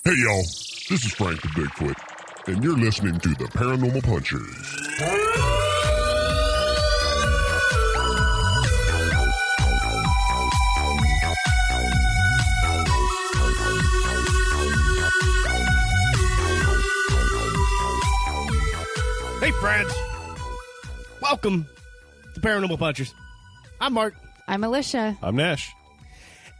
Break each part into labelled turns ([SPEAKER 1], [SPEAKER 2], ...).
[SPEAKER 1] Hey, y'all. This is Frank the Bigfoot, and you're listening to the Paranormal Punchers.
[SPEAKER 2] Hey, friends. Welcome to Paranormal Punchers. I'm Mark.
[SPEAKER 3] I'm Alicia.
[SPEAKER 4] I'm Nash.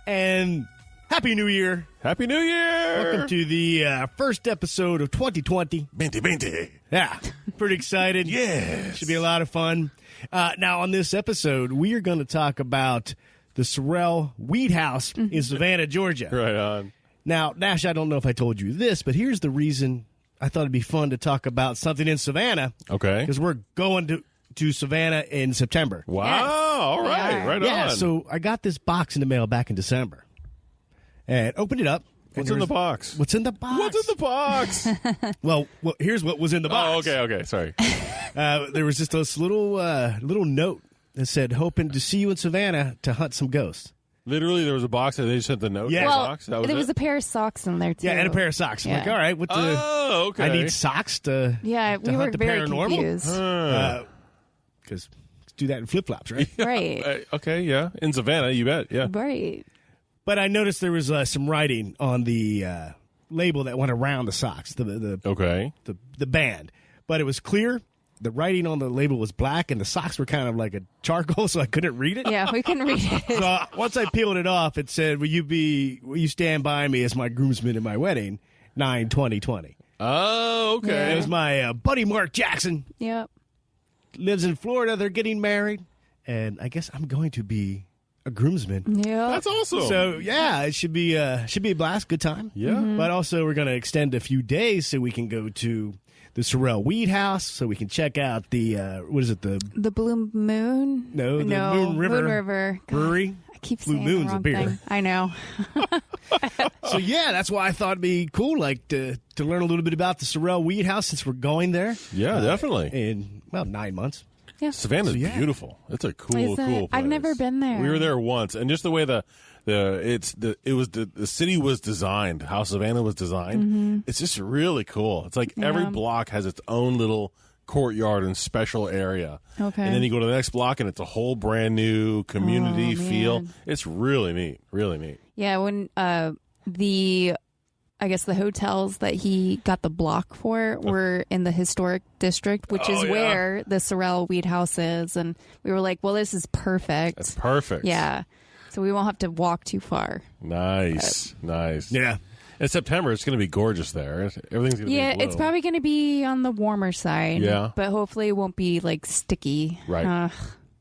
[SPEAKER 2] And Happy New Year.
[SPEAKER 4] Happy New Year!
[SPEAKER 2] Welcome to the first episode of 2020.
[SPEAKER 4] 2020.
[SPEAKER 2] Yeah, pretty excited.
[SPEAKER 4] Yes.
[SPEAKER 2] Should be a lot of fun. Now, on this episode, we are going to talk about the Sorrel-Weed House in Savannah, Georgia.
[SPEAKER 4] Right on.
[SPEAKER 2] Now, Nash, I don't know if I told you this, but here's the reason I thought it'd be fun to talk about something in Savannah.
[SPEAKER 4] Okay.
[SPEAKER 2] Because we're going to Savannah in September.
[SPEAKER 4] Wow.
[SPEAKER 3] Yes,
[SPEAKER 4] All
[SPEAKER 3] we
[SPEAKER 4] right.
[SPEAKER 3] are.
[SPEAKER 4] Right
[SPEAKER 2] Yeah,
[SPEAKER 4] on.
[SPEAKER 2] so I got this box in the mail back in December. And opened it up.
[SPEAKER 4] What's in the box?
[SPEAKER 2] What's in the box?
[SPEAKER 4] What's in the box?
[SPEAKER 2] Well, here's what was in the box.
[SPEAKER 4] Oh, okay. Sorry.
[SPEAKER 2] There was just this little note that said, hoping to see you in Savannah to hunt some ghosts.
[SPEAKER 4] Literally, there was a box that they just sent the note
[SPEAKER 2] Yeah.
[SPEAKER 4] in the
[SPEAKER 3] Well,
[SPEAKER 4] box. That
[SPEAKER 3] there
[SPEAKER 4] was
[SPEAKER 3] was
[SPEAKER 4] it?
[SPEAKER 3] a pair of socks in there, too.
[SPEAKER 2] Yeah, and a pair of socks. I'm
[SPEAKER 3] Yeah.
[SPEAKER 2] like, all right, what the...
[SPEAKER 4] Oh, okay.
[SPEAKER 2] I need socks to
[SPEAKER 3] Yeah,
[SPEAKER 2] to
[SPEAKER 3] we were
[SPEAKER 2] hunt the
[SPEAKER 3] very
[SPEAKER 2] paranormal?
[SPEAKER 3] confused.
[SPEAKER 2] Because do that in flip-flops, right?
[SPEAKER 3] Right.
[SPEAKER 4] Okay, yeah. In Savannah, you bet. Yeah.
[SPEAKER 3] Right.
[SPEAKER 2] But I noticed there was some writing on the label that went around the socks,
[SPEAKER 4] Okay.
[SPEAKER 2] the band. But it was clear. The writing on the label was black, and the socks were kind of like a charcoal, so I couldn't read it.
[SPEAKER 3] Yeah, we couldn't read it.
[SPEAKER 2] So once I peeled it off, it said, will you stand by me as my groomsman in my wedding, 9/20/20.
[SPEAKER 4] Oh, okay.
[SPEAKER 2] And it was my buddy Mark Jackson.
[SPEAKER 3] Yep.
[SPEAKER 2] Lives in Florida. They're getting married. And I guess I'm going to be a groomsman.
[SPEAKER 3] Yep.
[SPEAKER 4] That's awesome.
[SPEAKER 2] So, yeah, it should be a blast, good time.
[SPEAKER 4] Yeah.
[SPEAKER 2] But also, we're going to extend a few days so we can go to the Sorrel-Weed House, so we can check out the, what is it, the
[SPEAKER 3] Blue Moon?
[SPEAKER 2] No, the Moon River
[SPEAKER 3] God,
[SPEAKER 2] Brewery.
[SPEAKER 3] I keep
[SPEAKER 2] Blue
[SPEAKER 3] saying
[SPEAKER 2] Moon's
[SPEAKER 3] the
[SPEAKER 2] a
[SPEAKER 3] wrong
[SPEAKER 2] beer.
[SPEAKER 3] thing. I know.
[SPEAKER 2] So, yeah, that's why I thought it'd be cool, like, to learn a little bit about the Sorrel-Weed House since we're going there
[SPEAKER 4] Yeah, definitely.
[SPEAKER 2] in, 9 months.
[SPEAKER 3] Yeah.
[SPEAKER 4] Savannah's
[SPEAKER 2] So, yeah.
[SPEAKER 4] beautiful. It's a cool,
[SPEAKER 3] Is it?
[SPEAKER 4] cool place.
[SPEAKER 3] I've never been there.
[SPEAKER 4] We were there once, and just the way the city was designed, how Savannah was designed, it's just really cool. It's like every block has its own little courtyard and special area.
[SPEAKER 3] Okay.
[SPEAKER 4] And then you go to the next block, and it's a whole brand new community feel.
[SPEAKER 3] man.
[SPEAKER 4] It's really neat. Really neat.
[SPEAKER 3] Yeah, when I guess the hotels that he got the block for were in the historic district, which is
[SPEAKER 4] yeah.
[SPEAKER 3] where the Sorrel-Weed House is. And we were like, well, this is perfect.
[SPEAKER 4] That's perfect.
[SPEAKER 3] Yeah. So we won't have to walk too far.
[SPEAKER 4] Nice. Nice.
[SPEAKER 2] Yeah.
[SPEAKER 4] In September, it's going to be gorgeous there. Everything's going to
[SPEAKER 3] Yeah,
[SPEAKER 4] be blue.
[SPEAKER 3] it's probably going to be on the warmer side.
[SPEAKER 4] Yeah.
[SPEAKER 3] But hopefully it won't be like sticky.
[SPEAKER 4] Right.
[SPEAKER 3] Right.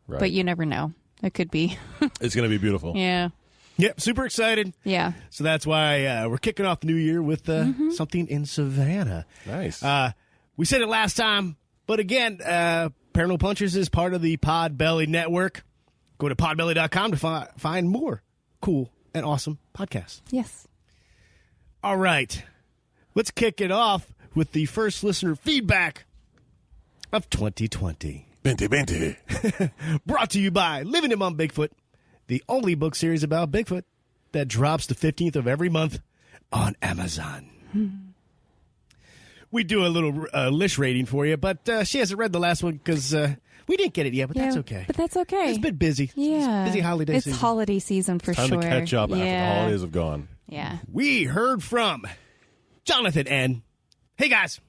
[SPEAKER 4] Right.
[SPEAKER 3] But you never know. It could be.
[SPEAKER 4] It's going to be beautiful.
[SPEAKER 3] Yeah.
[SPEAKER 2] Yep, super excited.
[SPEAKER 3] Yeah.
[SPEAKER 2] So that's why we're kicking off the new year with something in Savannah.
[SPEAKER 4] Nice.
[SPEAKER 2] We said it last time, but again, Paranormal Punchers is part of the Podbelly Network. Go to podbelly.com to find more cool and awesome podcasts.
[SPEAKER 3] Yes.
[SPEAKER 2] All right, let's kick it off with the first listener feedback of 2020.
[SPEAKER 4] Binty.
[SPEAKER 2] Brought to you by Living Among Bigfoot, the only book series about Bigfoot that drops the 15th of every month on Amazon. We do a little Lish rating for you, but she hasn't read the last one because we didn't get it yet, but that's okay.
[SPEAKER 3] But that's okay.
[SPEAKER 2] It's been busy.
[SPEAKER 3] Yeah.
[SPEAKER 2] It's busy holiday
[SPEAKER 3] It's
[SPEAKER 2] season.
[SPEAKER 3] holiday season for
[SPEAKER 4] Time
[SPEAKER 3] sure.
[SPEAKER 4] to catch up after the holidays have gone.
[SPEAKER 3] Yeah.
[SPEAKER 2] We heard from Jonathan N. Hey, guys.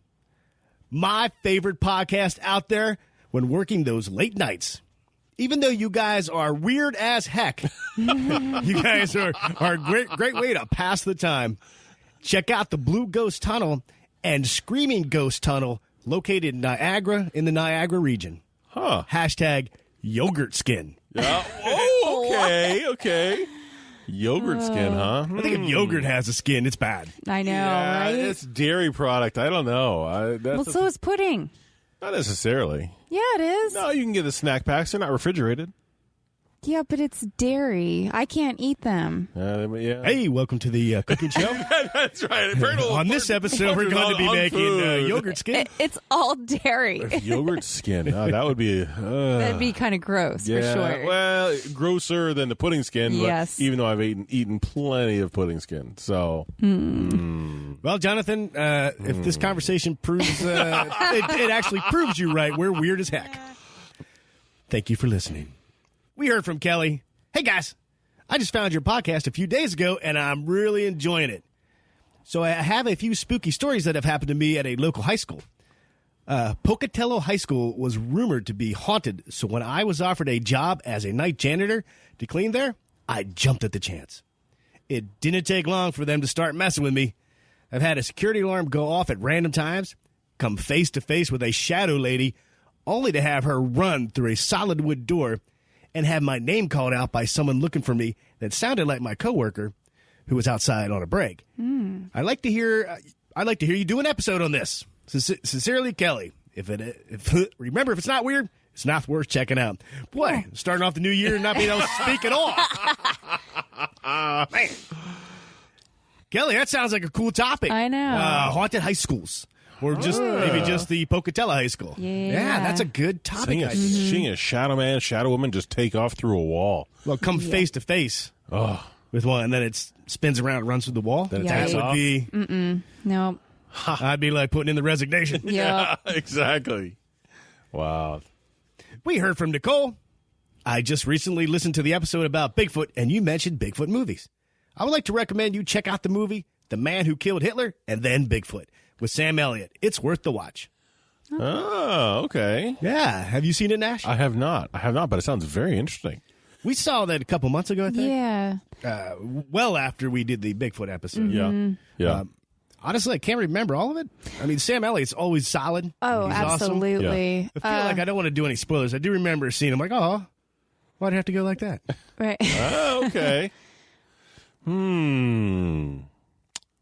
[SPEAKER 2] My favorite podcast out there when working those late nights. Even though you guys are weird as heck, you guys are a great way to pass the time. Check out the Blue Ghost Tunnel and Screaming Ghost Tunnel located in Niagara in the Niagara region.
[SPEAKER 4] Huh.
[SPEAKER 2] Hashtag yogurt skin.
[SPEAKER 4] Yeah. Oh, okay. Yogurt skin, huh?
[SPEAKER 2] I think if yogurt has a skin, it's bad.
[SPEAKER 3] I know,
[SPEAKER 4] Yeah,
[SPEAKER 3] right?
[SPEAKER 4] it's dairy product. I don't know.
[SPEAKER 3] Well, so is pudding.
[SPEAKER 4] Not necessarily.
[SPEAKER 3] Yeah, it is.
[SPEAKER 4] No, you can get the snack packs. They're not refrigerated.
[SPEAKER 3] Yeah, but it's dairy. I can't eat them.
[SPEAKER 4] Yeah.
[SPEAKER 2] Hey, welcome to the cooking show.
[SPEAKER 4] That's right.
[SPEAKER 2] On this episode, we're going to be making yogurt skin.
[SPEAKER 3] It's all dairy.
[SPEAKER 4] Yogurt skin. That would be...
[SPEAKER 3] That'd be kind of gross, for sure.
[SPEAKER 4] Well, grosser than the pudding skin.
[SPEAKER 3] Yes.
[SPEAKER 4] But even though I've eaten plenty of pudding skin. So...
[SPEAKER 2] Well, Jonathan, if this conversation proves... it actually proves you right. We're weird as heck. Thank you for listening. We heard from Kelly. Hey, guys, I just found your podcast a few days ago, and I'm really enjoying it. So I have a few spooky stories that have happened to me at a local high school. Pocatello High School was rumored to be haunted, so when I was offered a job as a night janitor to clean there, I jumped at the chance. It didn't take long for them to start messing with me. I've had a security alarm go off at random times, come face to face with a shadow lady, only to have her run through a solid wood door and have my name called out by someone looking for me that sounded like my coworker who was outside on a break. I'd like to hear you do an episode on this. Sincerely, Kelly. Remember, if it's not weird, it's not worth checking out. Boy, starting off the new year and not being able to speak at all. Man. Kelly, that sounds like a cool topic.
[SPEAKER 3] I know.
[SPEAKER 2] Haunted high schools. Or maybe just the Pocatello High School.
[SPEAKER 3] Yeah,
[SPEAKER 2] that's a good topic.
[SPEAKER 4] Seeing a shadow man, shadow woman just take off through a wall.
[SPEAKER 2] Well, come face to face with one, and then it spins around and runs through the wall.
[SPEAKER 4] Then it
[SPEAKER 2] That
[SPEAKER 4] takes
[SPEAKER 2] would
[SPEAKER 4] off.
[SPEAKER 2] be...
[SPEAKER 3] No.
[SPEAKER 2] I'd be like putting in the resignation.
[SPEAKER 3] Yeah.
[SPEAKER 4] Exactly. Wow.
[SPEAKER 2] We heard from Nicole. I just recently listened to the episode about Bigfoot, and you mentioned Bigfoot movies. I would like to recommend you check out the movie The Man Who Killed Hitler and Then Bigfoot with Sam Elliott. It's worth the watch.
[SPEAKER 4] Oh, okay.
[SPEAKER 2] Yeah. Have you seen it, Nash?
[SPEAKER 4] I have not, but it sounds very interesting.
[SPEAKER 2] We saw that a couple months ago, I think.
[SPEAKER 3] Yeah.
[SPEAKER 2] Well after we did the Bigfoot episode.
[SPEAKER 4] Yeah.
[SPEAKER 2] Honestly, I can't remember all of it. I mean, Sam Elliott's always solid.
[SPEAKER 3] Oh,
[SPEAKER 2] He's
[SPEAKER 3] absolutely.
[SPEAKER 2] Awesome. I feel like I don't want to do any spoilers. I do remember seeing him like, oh, why'd it have to go like that?
[SPEAKER 3] Right.
[SPEAKER 4] Oh, okay.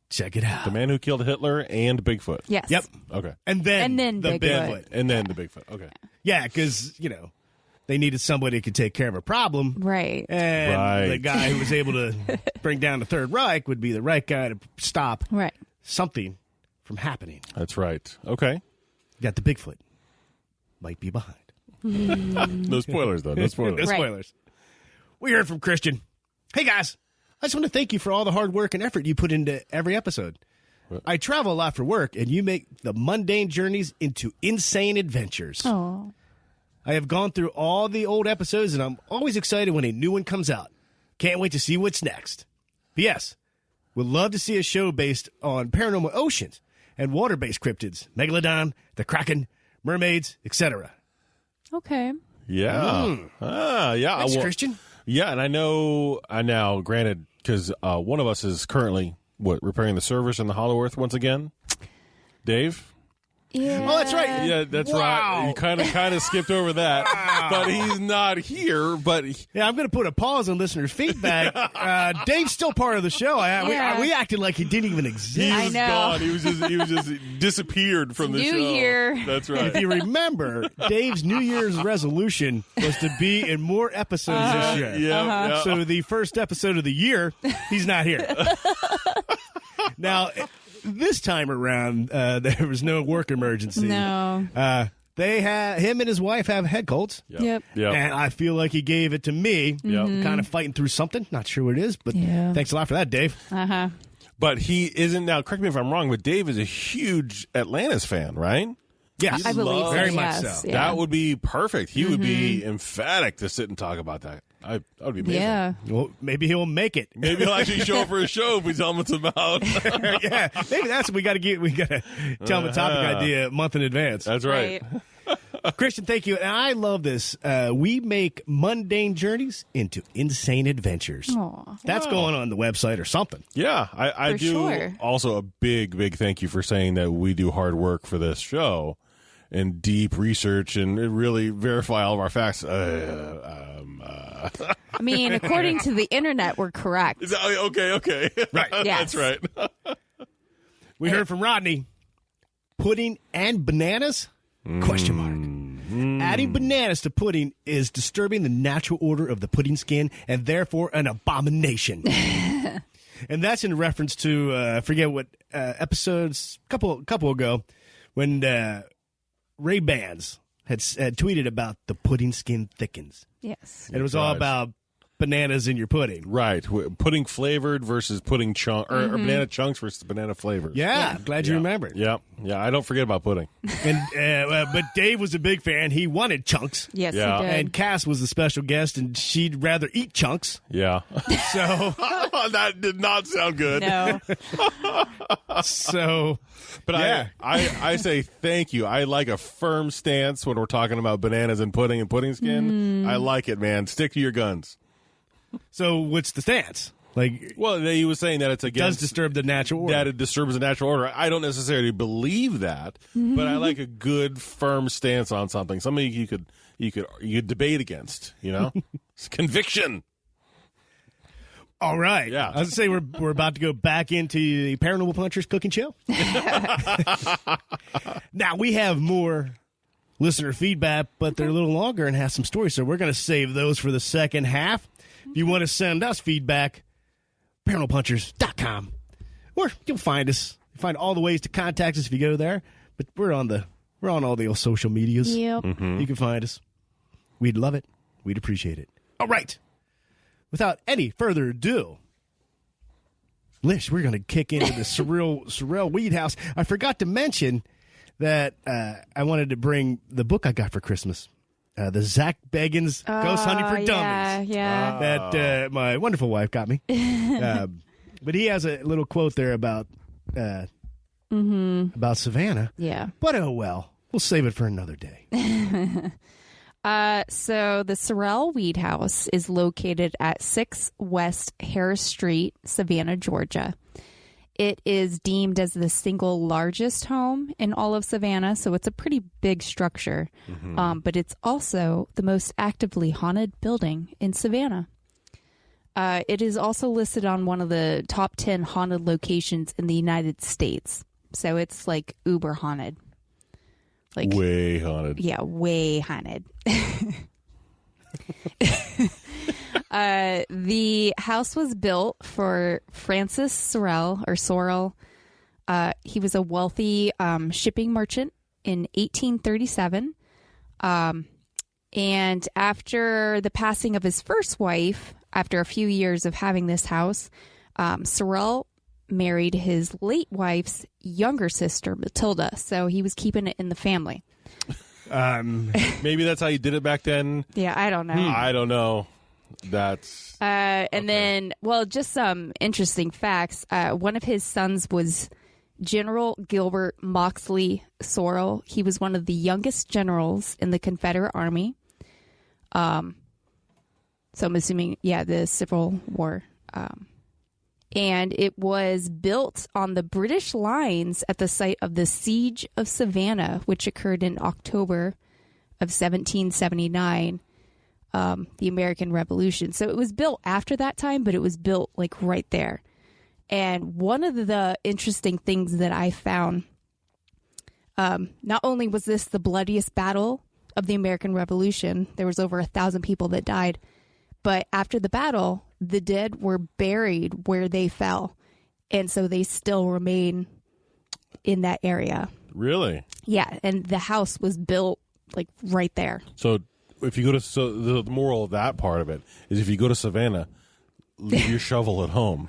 [SPEAKER 2] Check it out.
[SPEAKER 4] The Man Who Killed Hitler and Bigfoot.
[SPEAKER 3] Yes.
[SPEAKER 2] Yep.
[SPEAKER 4] Okay.
[SPEAKER 2] And then the
[SPEAKER 3] Bigfoot.
[SPEAKER 2] Bigfoot.
[SPEAKER 4] And then the Bigfoot. Okay.
[SPEAKER 2] Yeah, because, they needed somebody who could take care of a problem.
[SPEAKER 3] Right.
[SPEAKER 2] And the guy who was able to bring down the Third Reich would be the right guy to stop something from happening.
[SPEAKER 4] That's right. Okay.
[SPEAKER 2] You got the Bigfoot. Might be behind.
[SPEAKER 4] No spoilers, though. No spoilers.
[SPEAKER 2] No spoilers. We heard from Christian. Hey, guys. I just want to thank you for all the hard work and effort you put into every episode. I travel a lot for work, and you make the mundane journeys into insane adventures.
[SPEAKER 3] Oh.
[SPEAKER 2] I have gone through all the old episodes, and I'm always excited when a new one comes out. Can't wait to see what's next. P.S. Would love to see a show based on paranormal oceans and water-based cryptids, Megalodon, the Kraken, mermaids, etc.
[SPEAKER 3] Okay.
[SPEAKER 4] Yeah. Yeah.
[SPEAKER 2] Thanks, Christian.
[SPEAKER 4] Yeah, and I know now, granted, because one of us is currently, repairing the servers in the Hollow Earth once again? Dave?
[SPEAKER 3] Yeah.
[SPEAKER 2] Oh, that's right.
[SPEAKER 4] Yeah, that's
[SPEAKER 2] Wow.
[SPEAKER 4] right. You kind of skipped over that, but he's not here. But
[SPEAKER 2] Yeah, I'm going to put a pause on listeners' feedback. Dave's still part of the show. We acted like he didn't even exist.
[SPEAKER 4] he
[SPEAKER 3] I
[SPEAKER 4] was
[SPEAKER 3] know.
[SPEAKER 4] gone. He was just disappeared from the
[SPEAKER 3] New
[SPEAKER 4] show.
[SPEAKER 3] year.
[SPEAKER 4] That's
[SPEAKER 2] If
[SPEAKER 4] right.
[SPEAKER 2] you remember, Dave's New Year's resolution was to be in more episodes this year.
[SPEAKER 4] Yeah.
[SPEAKER 2] So the first episode of the year, he's not here. Now, this time around, there was no work emergency.
[SPEAKER 3] No.
[SPEAKER 2] Him and his wife have head colds.
[SPEAKER 3] Yep.
[SPEAKER 2] And I feel like he gave it to me.
[SPEAKER 4] Yep.
[SPEAKER 2] Kind of fighting through something. Not sure what it is, but
[SPEAKER 3] Yeah.
[SPEAKER 2] thanks a lot for that, Dave.
[SPEAKER 3] Uh-huh.
[SPEAKER 4] But he isn't now. Correct me if I'm wrong, but Dave is a huge Atlantis fan, right?
[SPEAKER 2] Yes.
[SPEAKER 3] I believe so.
[SPEAKER 2] Very much
[SPEAKER 3] yes.
[SPEAKER 2] so.
[SPEAKER 3] Yeah.
[SPEAKER 4] That would be perfect. He would be emphatic to sit and talk about that. That would be amazing.
[SPEAKER 3] Yeah.
[SPEAKER 2] Well, maybe he'll make it.
[SPEAKER 4] Maybe he'll actually show up for a show if we tell him it's about.
[SPEAKER 2] Yeah, maybe that's what we got to get. We got to tell him a topic idea a month in advance.
[SPEAKER 4] That's right.
[SPEAKER 2] Christian, thank you. And I love this. We make mundane journeys into insane adventures.
[SPEAKER 3] Aw.
[SPEAKER 2] That's going on the website or something.
[SPEAKER 4] Yeah, I
[SPEAKER 3] For
[SPEAKER 4] do.
[SPEAKER 3] sure.
[SPEAKER 4] Also, a big thank you for saying that we do hard work for this show and deep research and really verify all of our facts.
[SPEAKER 3] I mean, according to the internet, we're correct.
[SPEAKER 4] Okay.
[SPEAKER 2] Right.
[SPEAKER 3] Yes.
[SPEAKER 4] That's right.
[SPEAKER 2] We heard from Rodney. Pudding and bananas? Question mark. Adding bananas to pudding is disturbing the natural order of the pudding skin and therefore an abomination. And that's in reference to, I forget what episodes, couple ago, when Ray-Bans had tweeted about the pudding skin thickens.
[SPEAKER 3] Yes.
[SPEAKER 2] And it was all about bananas in your pudding.
[SPEAKER 4] Right. Pudding flavored versus pudding chunk, or banana chunks versus banana flavors.
[SPEAKER 2] Yeah, glad you remembered.
[SPEAKER 4] Yeah. Yeah, I don't forget about pudding.
[SPEAKER 2] And but Dave was a big fan. He wanted chunks.
[SPEAKER 3] Yes,
[SPEAKER 4] Yeah.
[SPEAKER 3] he did.
[SPEAKER 2] And Cass was the special guest, and she'd rather eat chunks.
[SPEAKER 4] Yeah.
[SPEAKER 2] So,
[SPEAKER 4] That did not sound good.
[SPEAKER 3] No.
[SPEAKER 4] But
[SPEAKER 2] yeah.
[SPEAKER 4] I say thank you. I like a firm stance when we're talking about bananas and pudding skin. I like it, man. Stick to your guns.
[SPEAKER 2] So what's the stance? Like,
[SPEAKER 4] Well, he was saying that it's
[SPEAKER 2] does
[SPEAKER 4] against
[SPEAKER 2] disturb the natural order.
[SPEAKER 4] that it disturbs the natural order. I don't necessarily believe that, but I like a good firm stance on something. Something you could debate against. You know, it's conviction.
[SPEAKER 2] All right.
[SPEAKER 4] Yeah.
[SPEAKER 2] I was going to say we're about to go back into the Paranormal Punchers cooking show. Now, we have more listener feedback, but they're a little longer and have some stories, so we're going to save those for the second half. If you want to send us feedback, paranormalpunchers.com, or you'll find us. You'll find all the ways to contact us if you go there, but we're on all the social medias.
[SPEAKER 3] Yep.
[SPEAKER 2] You can find us. We'd love it. We'd appreciate it. All right. Without any further ado, Lish, we're going to kick into the Sorrel-Weed House. I forgot to mention that I wanted to bring the book I got for Christmas, the Zach Bagans Ghost Hunting for Dummies.
[SPEAKER 3] Yeah.
[SPEAKER 2] That my wonderful wife got me. But he has a little quote there about Savannah.
[SPEAKER 3] Yeah.
[SPEAKER 2] But oh well, we'll save it for another day.
[SPEAKER 3] So the Sorrel-Weed House is located at 6 West Harris Street, Savannah, Georgia. It is deemed as the single largest home in all of Savannah, so it's a pretty big structure. But it's also the most actively haunted building in Savannah. It is also listed on one of the top 10 haunted locations in the United States. So it's like uber haunted. Like
[SPEAKER 4] Way haunted.
[SPEAKER 3] Yeah, way haunted. The house was built for Francis Sorrel. He was a wealthy shipping merchant in 1837. And after the passing of his first wife, after a few years of having this house, Sorrel married his late wife's younger sister, Matilda. So he was keeping it in the family.
[SPEAKER 4] Maybe that's how you did it back then.
[SPEAKER 3] Yeah, I don't know.
[SPEAKER 4] I don't know. That's
[SPEAKER 3] And then, well, just some interesting facts. One of his sons was General Gilbert Moxley Sorrel. He was one of the youngest generals in the Confederate Army. So I'm assuming, the Civil War. And it was built on the British lines at the site of the Siege of Savannah, which occurred in October of 1779, the American Revolution. So it was built after that time, but it was built like right there. And one of the interesting things that I found, not only was this the bloodiest battle of the American Revolution, there was over 1,000 people that died, but after the battle, the dead were buried where they fell. And so they still remain in that area.
[SPEAKER 4] really.
[SPEAKER 3] Yeah. And the house was built like right there.
[SPEAKER 4] So if you go to the moral of that part of it is if you go to Savannah, leave your shovel at home.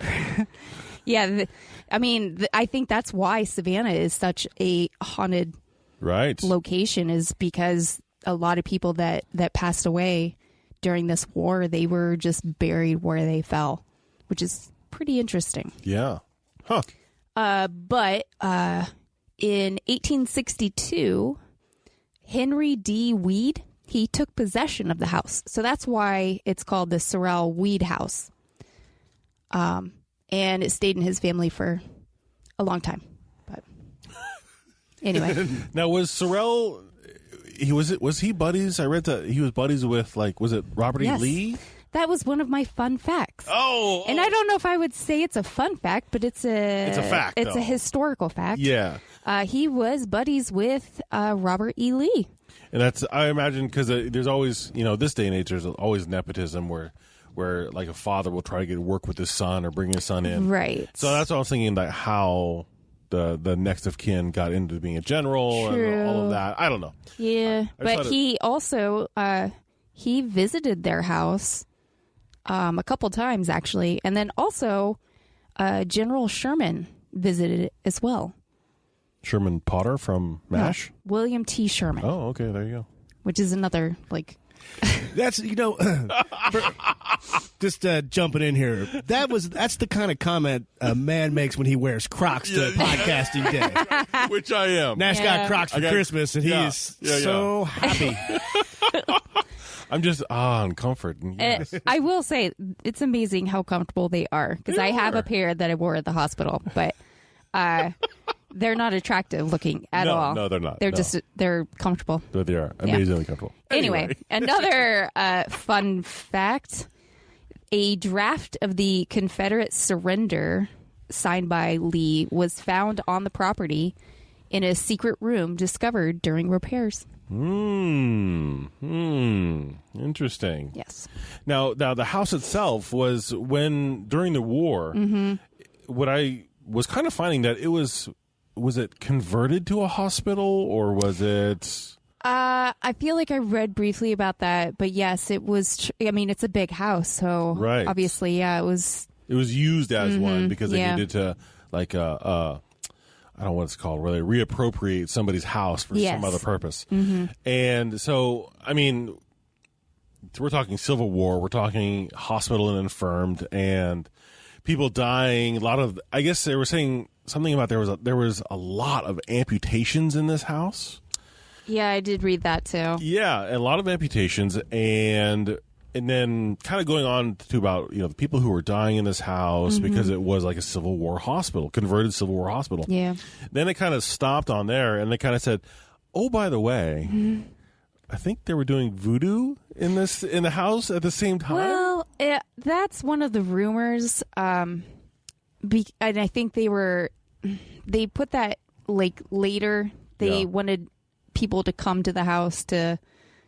[SPEAKER 3] Yeah. I think that's why Savannah is such a haunted
[SPEAKER 4] Right.
[SPEAKER 3] location, is because a lot of people that passed away during this war, they were just buried where they fell, which is pretty interesting.
[SPEAKER 4] Yeah. Huh.
[SPEAKER 3] But in 1862, Henry D. Weed, he took possession of the house. So that's why it's called the Sorrel-Weed House. And it stayed in his family for a long time. But anyway.
[SPEAKER 4] Now, was Sorrel... Was he buddies? I read that he was buddies with, was it Robert
[SPEAKER 3] Yes.
[SPEAKER 4] E. Lee?
[SPEAKER 3] That was one of my fun facts.
[SPEAKER 4] Oh,
[SPEAKER 3] And I don't know if I would say it's a fun fact, but it's a
[SPEAKER 4] fact,
[SPEAKER 3] It's
[SPEAKER 4] though.
[SPEAKER 3] a historical fact.
[SPEAKER 4] Yeah.
[SPEAKER 3] He was buddies with Robert E. Lee.
[SPEAKER 4] And that's, I imagine, because there's always, this day and age, there's always nepotism where like a father will try to get work with his son or bring his son in.
[SPEAKER 3] Right.
[SPEAKER 4] So that's what I was thinking, like how the next of kin got into being a general and all of that. I don't know.
[SPEAKER 3] Yeah, but he also he visited their house a couple times actually, and then also General Sherman visited it as well.
[SPEAKER 4] Sherman Potter from MASH?
[SPEAKER 3] No, William T. Sherman.
[SPEAKER 4] Oh, okay, there you go.
[SPEAKER 3] Which is another
[SPEAKER 2] That's just jumping in here. That's the kind of comment a man makes when he wears Crocs to podcasting day.
[SPEAKER 4] Which I am.
[SPEAKER 2] Nash got Crocs for Christmas, and he is so happy.
[SPEAKER 4] I'm just on comfort. Yes.
[SPEAKER 3] I will say it's amazing how comfortable they are because I have a pair that I wore at the hospital, but they're not attractive looking at all.
[SPEAKER 4] No, they're not.
[SPEAKER 3] They're comfortable.
[SPEAKER 4] But they are amazingly comfortable.
[SPEAKER 3] Anyway, another fun fact: a draft of the Confederate surrender signed by Lee was found on the property in a secret room discovered during repairs.
[SPEAKER 4] Interesting.
[SPEAKER 3] Yes.
[SPEAKER 4] Now the house itself was during the war. What I was kind of finding that it was it converted to a hospital or was it?
[SPEAKER 3] I feel like I read briefly about that, but yes, it was. I mean, it's a big house, so obviously, it was. It
[SPEAKER 4] was used as one because they needed to I don't know what it's called, really reappropriate somebody's house for some other purpose. And so, I mean, we're talking Civil War, we're talking hospital and infirmed, and people dying. A lot of, I guess they were saying something about there was a lot of amputations in this house.
[SPEAKER 3] Yeah, I did read that too.
[SPEAKER 4] Yeah, a lot of amputations, and then kind of going on to about the people who were dying in this house because it was like a Civil War hospital, converted Civil War hospital.
[SPEAKER 3] Yeah.
[SPEAKER 4] Then it kind of stopped on there, and they kind of said, "Oh, by the way, I think they were doing voodoo in the house at the same time."
[SPEAKER 3] Well, that's one of the rumors, and I think they put that like later. They wanted people to come to the house to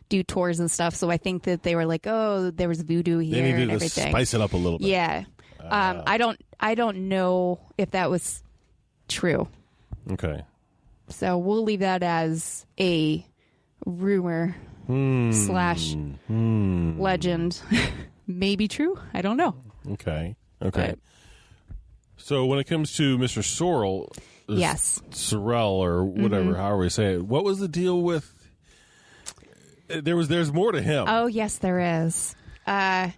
[SPEAKER 3] do tours and stuff, so I think that they were like, "Oh, there was voodoo here,"
[SPEAKER 4] they needed
[SPEAKER 3] and everything.
[SPEAKER 4] To spice it up a little bit.
[SPEAKER 3] Yeah, I don't know if that was true.
[SPEAKER 4] Okay,
[SPEAKER 3] so we'll leave that as a rumor slash legend. Maybe true. I don't know.
[SPEAKER 4] Okay. So when it comes to Mr. Sorrel,
[SPEAKER 3] yes,
[SPEAKER 4] Sorrel or whatever, however we say it, what was the deal with? There's more to him.
[SPEAKER 3] Oh yes, there is. Now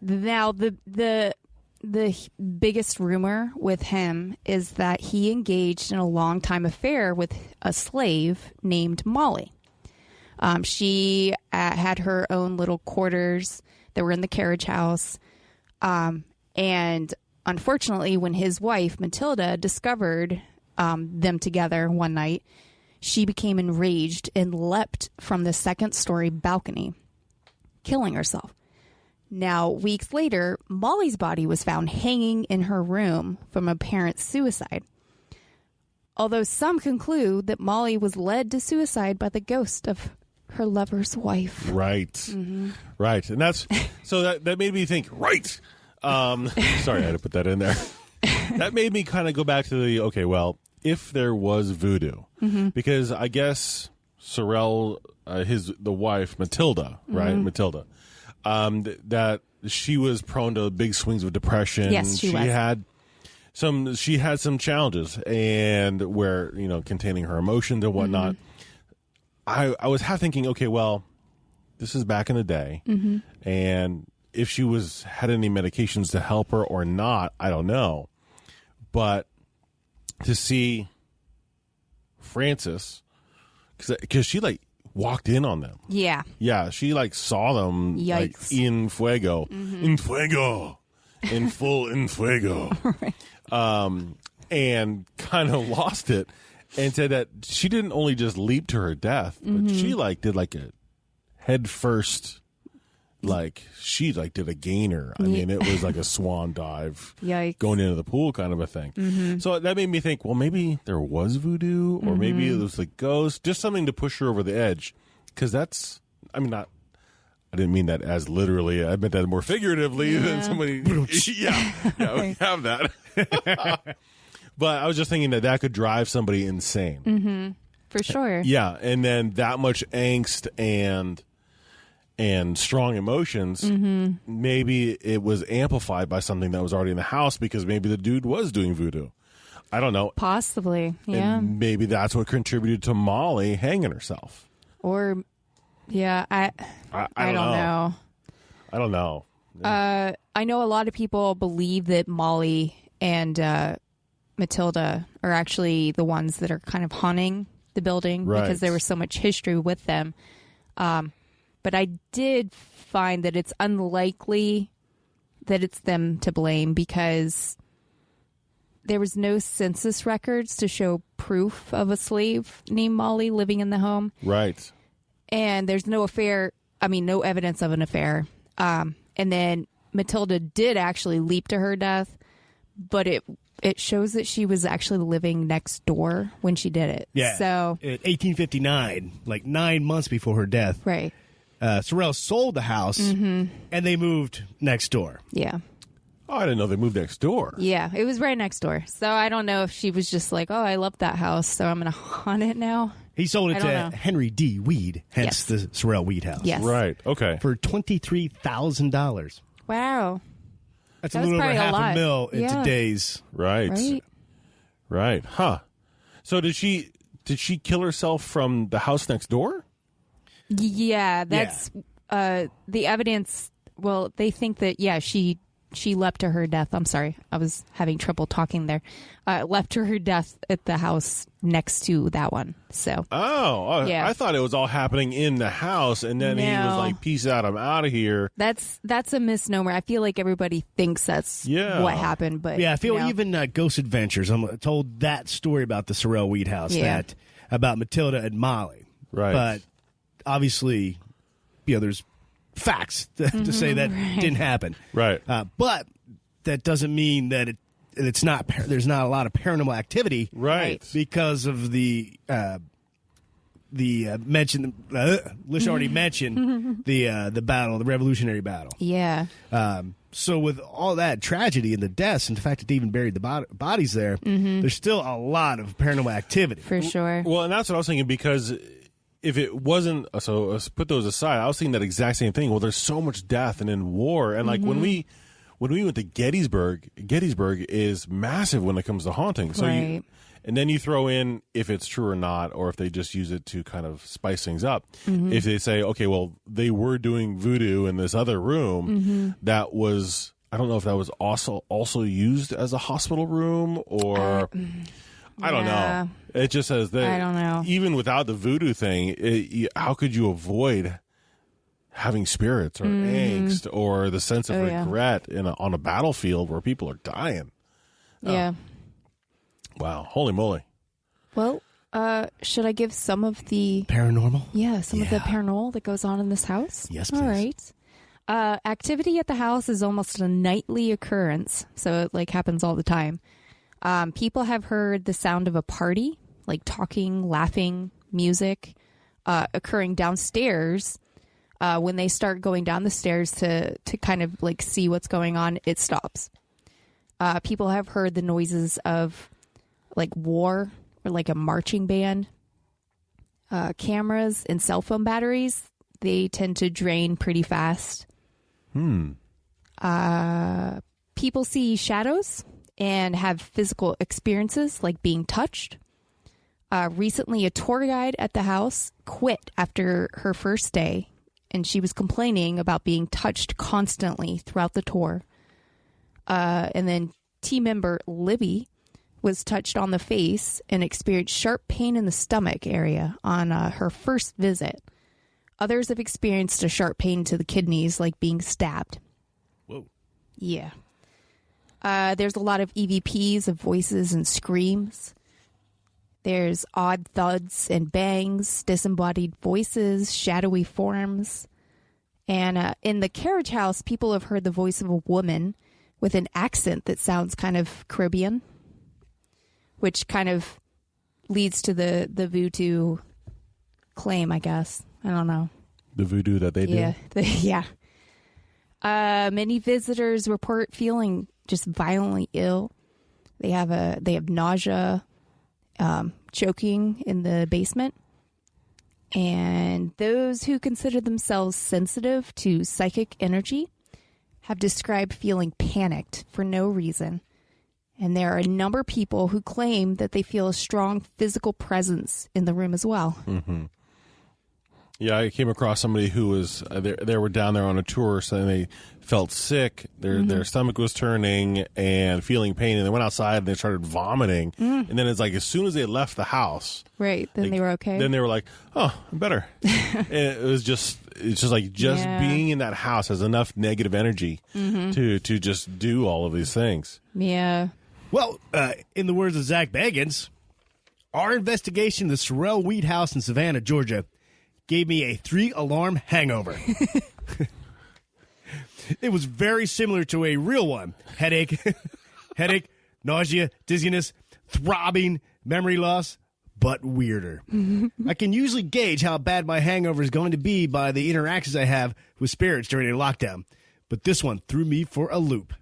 [SPEAKER 3] the biggest rumor with him is that he engaged in a long-time affair with a slave named Molly. She had her own little quarters that were in the carriage house, and unfortunately, when his wife Matilda discovered them together one night, she became enraged and leapt from the second-story balcony, killing herself. Now, weeks later, Molly's body was found hanging in her room from apparent suicide. Although some conclude that Molly was led to suicide by the ghost of her lover's wife.
[SPEAKER 4] Right. Right. And that's so that made me think, right. Sorry, I had to put that in there. That made me kind of go back to if there was voodoo, because I guess Sorrel, the wife, Matilda, right? Matilda, that she was prone to big swings of depression.
[SPEAKER 3] Yes, she was.
[SPEAKER 4] She had some challenges, and where containing her emotions and whatnot. I was half thinking, this is back in the day, and if she had any medications to help her or not, I don't know, but to see Frances, because she walked in on them. Yeah, she saw them.
[SPEAKER 3] Yikes.
[SPEAKER 4] In fuego, in fuego, in full in fuego, right. And kind of lost it, and said that she didn't only just leap to her death, but she did a head first she did a gainer. I mean, it was like a swan dive.
[SPEAKER 3] Yikes.
[SPEAKER 4] Going into the pool kind of a thing.
[SPEAKER 3] Mm-hmm.
[SPEAKER 4] So that made me think, well, maybe there was voodoo, or maybe it was the ghost, just something to push her over the edge. Because I didn't mean that as literally. I meant that more figuratively than somebody. Yeah, we have that. But I was just thinking that could drive somebody insane.
[SPEAKER 3] Mm-hmm. For sure.
[SPEAKER 4] Yeah, and then that much angst and strong emotions, maybe it was amplified by something that was already in the house, because maybe the dude was doing voodoo. I don't know.
[SPEAKER 3] Possibly, yeah.
[SPEAKER 4] And maybe that's what contributed to Molly hanging herself.
[SPEAKER 3] Or, yeah, I don't know.
[SPEAKER 4] I don't know.
[SPEAKER 3] I know a lot of people believe that Molly and Matilda are actually the ones that are kind of haunting the building, because there was so much history with them. But I did find that it's unlikely that it's them to blame, because there was no census records to show proof of a slave named Molly living in the home.
[SPEAKER 4] Right.
[SPEAKER 3] And there's no evidence of an affair. And then Matilda did actually leap to her death, but it shows that she was actually living next door when she did it.
[SPEAKER 2] Yeah.
[SPEAKER 3] So
[SPEAKER 2] in 1859, like 9 months before her death.
[SPEAKER 3] Right.
[SPEAKER 2] Sorrel sold the house, and they moved next door.
[SPEAKER 3] Yeah.
[SPEAKER 4] Oh, I didn't know they moved next door.
[SPEAKER 3] Yeah, it was right next door. So I don't know if she was just like, oh, I love that house, so I'm going to haunt it now.
[SPEAKER 2] He sold it to Henry D. Weed, hence the Sorrel-Weed House.
[SPEAKER 3] Yes.
[SPEAKER 4] Right, okay.
[SPEAKER 2] For $23,000.
[SPEAKER 3] Wow.
[SPEAKER 2] That's a little over $500,000 in today's.
[SPEAKER 4] Right. Huh. So did she kill herself from the house next door?
[SPEAKER 3] Yeah, that's the evidence. Well, they think that, she leapt to her death. I'm sorry. I was having trouble talking there. Leapt to her death at the house next to that one. So.
[SPEAKER 4] Oh, yeah. I thought it was all happening in the house, and then he was like, peace out, I'm out of here.
[SPEAKER 3] That's a misnomer. I feel like everybody thinks that's what happened. But
[SPEAKER 2] I feel even Ghost Adventures, I'm told that story about the Sorrel-Weed House, about Matilda and Molly.
[SPEAKER 4] Right.
[SPEAKER 2] But obviously, there's facts to say that didn't happen.
[SPEAKER 4] Right.
[SPEAKER 2] But that doesn't mean that it's not. There's not a lot of paranormal activity.
[SPEAKER 4] Right.
[SPEAKER 2] Because of the mentioned. Lish already mentioned the battle, the Revolutionary battle.
[SPEAKER 3] Yeah.
[SPEAKER 2] So with all that tragedy and the deaths, and the fact that they even buried the bodies there, there's still a lot of paranormal activity.
[SPEAKER 3] For sure.
[SPEAKER 4] Well, and that's what I was thinking, because if it wasn't, so let's put those aside, I was thinking that exact same thing. Well, there's so much death and in war, and like when we went to Gettysburg is massive when it comes to haunting. So and then you throw in if it's true or not, or if they just use it to kind of spice things up. If they say, okay, well, they were doing voodoo in this other room, that was, I don't know if that was also used as a hospital room, or I don't know. It just says that
[SPEAKER 3] I don't know.
[SPEAKER 4] Even without the voodoo thing, how could you avoid having spirits or angst or the sense of regret on a battlefield where people are dying?
[SPEAKER 3] Yeah.
[SPEAKER 4] Wow. Holy moly.
[SPEAKER 3] Well, should I give some of the
[SPEAKER 2] paranormal?
[SPEAKER 3] Yeah, some of the paranormal that goes on in this house?
[SPEAKER 2] Yes, please.
[SPEAKER 3] All right. Activity at the house is almost a nightly occurrence, so it happens all the time. People have heard the sound of a party, like talking, laughing, music, occurring downstairs. When they start going down the stairs to kind of see what's going on, it stops. People have heard the noises of war or a marching band. Cameras and cell phone batteries, they tend to drain pretty fast. People see shadows and have physical experiences like being touched. Recently, a tour guide at the house quit after her first day, and she was complaining about being touched constantly throughout the tour. And then team member Libby was touched on the face and experienced sharp pain in the stomach area on her first visit. Others have experienced a sharp pain to the kidneys, like being stabbed.
[SPEAKER 2] Whoa.
[SPEAKER 3] Yeah. There's a lot of EVPs of voices and screams. There's odd thuds and bangs, disembodied voices, shadowy forms. And in the carriage house, people have heard the voice of a woman with an accent that sounds kind of Caribbean, which kind of leads to the voodoo claim, I guess. I don't know. The
[SPEAKER 4] voodoo that they do?
[SPEAKER 3] Yeah. Many visitors report feeling just violently ill. They have nausea, choking in the basement. And those who consider themselves sensitive to psychic energy have described feeling panicked for no reason. And there are a number of people who claim that they feel a strong physical presence in the room as well.
[SPEAKER 4] Mm-hmm. Yeah, I came across somebody who was they were down there on a tour, so they felt sick. Their stomach was turning and feeling pain, and they went outside and they started vomiting. And then it's like as soon as they left the house,
[SPEAKER 3] right? Then they were okay.
[SPEAKER 4] Then they were like, "Oh, I'm better." And it's just being in that house has enough negative energy to just do all of these things.
[SPEAKER 3] Yeah.
[SPEAKER 2] Well, in the words of Zach Bagans, our investigation of the Sorrel-Weed House in Savannah, Georgia, gave me a 3-alarm hangover. It was very similar to a real one. Headache, nausea, dizziness, throbbing, memory loss, but weirder. I can usually gauge how bad my hangover is going to be by the interactions I have with spirits during a lockdown. But this one threw me for a loop.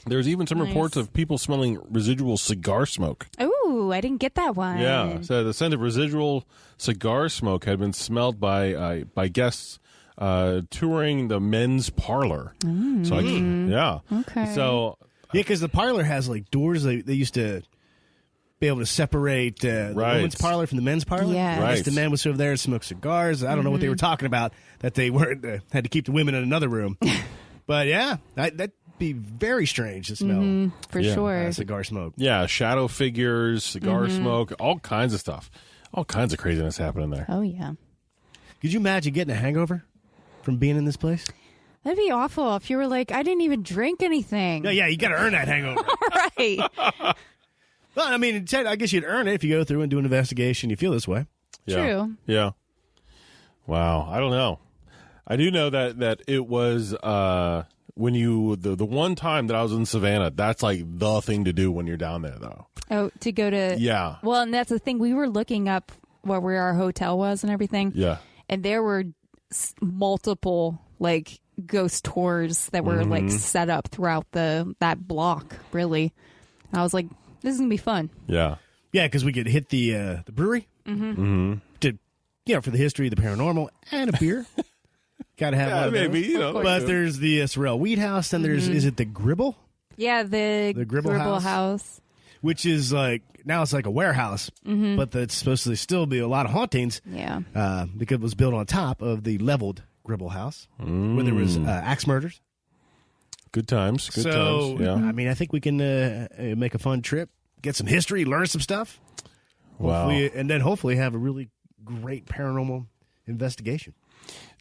[SPEAKER 4] There's even some reports of people smelling residual cigar smoke.
[SPEAKER 3] Ooh, I didn't get that one.
[SPEAKER 4] Yeah, so the scent of residual cigar smoke had been smelled by guests touring the men's parlor. So
[SPEAKER 3] okay.
[SPEAKER 2] So because the parlor has like doors they used to be able to separate the women's parlor from the men's parlor.
[SPEAKER 3] Yeah,
[SPEAKER 4] right.
[SPEAKER 2] The men would sit over there and smoke cigars. I don't know what they were talking about, that they weren't had to keep the women in another room. But yeah, that'd be very strange to smell.
[SPEAKER 3] For sure.
[SPEAKER 2] Cigar smoke.
[SPEAKER 4] Yeah, shadow figures, cigar smoke, all kinds of stuff. All kinds of craziness happening there.
[SPEAKER 3] Oh, yeah.
[SPEAKER 2] Could you imagine getting a hangover from being in this place?
[SPEAKER 3] That'd be awful if you were like, I didn't even drink anything.
[SPEAKER 2] No, yeah, you got to earn that hangover.
[SPEAKER 3] Right.
[SPEAKER 2] Well, I mean, I guess you'd earn it if you go through and do an investigation. You feel this way.
[SPEAKER 4] Yeah.
[SPEAKER 3] True.
[SPEAKER 4] Yeah. Wow. I don't know. I do know that it was when the one time that I was in Savannah, that's like the thing to do when you're down there, though.
[SPEAKER 3] Oh, to go to...
[SPEAKER 4] Yeah.
[SPEAKER 3] Well, and that's the thing. We were looking up where our hotel was and everything.
[SPEAKER 4] Yeah.
[SPEAKER 3] And there were multiple, like, ghost tours that were, like, set up throughout that block, really. And I was like, this is going to be fun.
[SPEAKER 4] Yeah.
[SPEAKER 2] Yeah, because we could hit the brewery to, for the history of the paranormal and a beer. Got to have one of those.
[SPEAKER 4] Maybe,
[SPEAKER 2] But there's the Sorrel-Weed House, and there's, is it the Gribble?
[SPEAKER 3] Yeah, the
[SPEAKER 2] Gribble
[SPEAKER 3] House.
[SPEAKER 2] Which is like, now it's like a warehouse, but that's supposed to still be a lot of hauntings.
[SPEAKER 3] Yeah.
[SPEAKER 2] Because it was built on top of the leveled Gribble House, where there was axe murders.
[SPEAKER 4] Good times. Good times. Yeah.
[SPEAKER 2] I mean, I think we can make a fun trip, get some history, learn some stuff.
[SPEAKER 4] Wow.
[SPEAKER 2] And then hopefully have a really great paranormal investigation.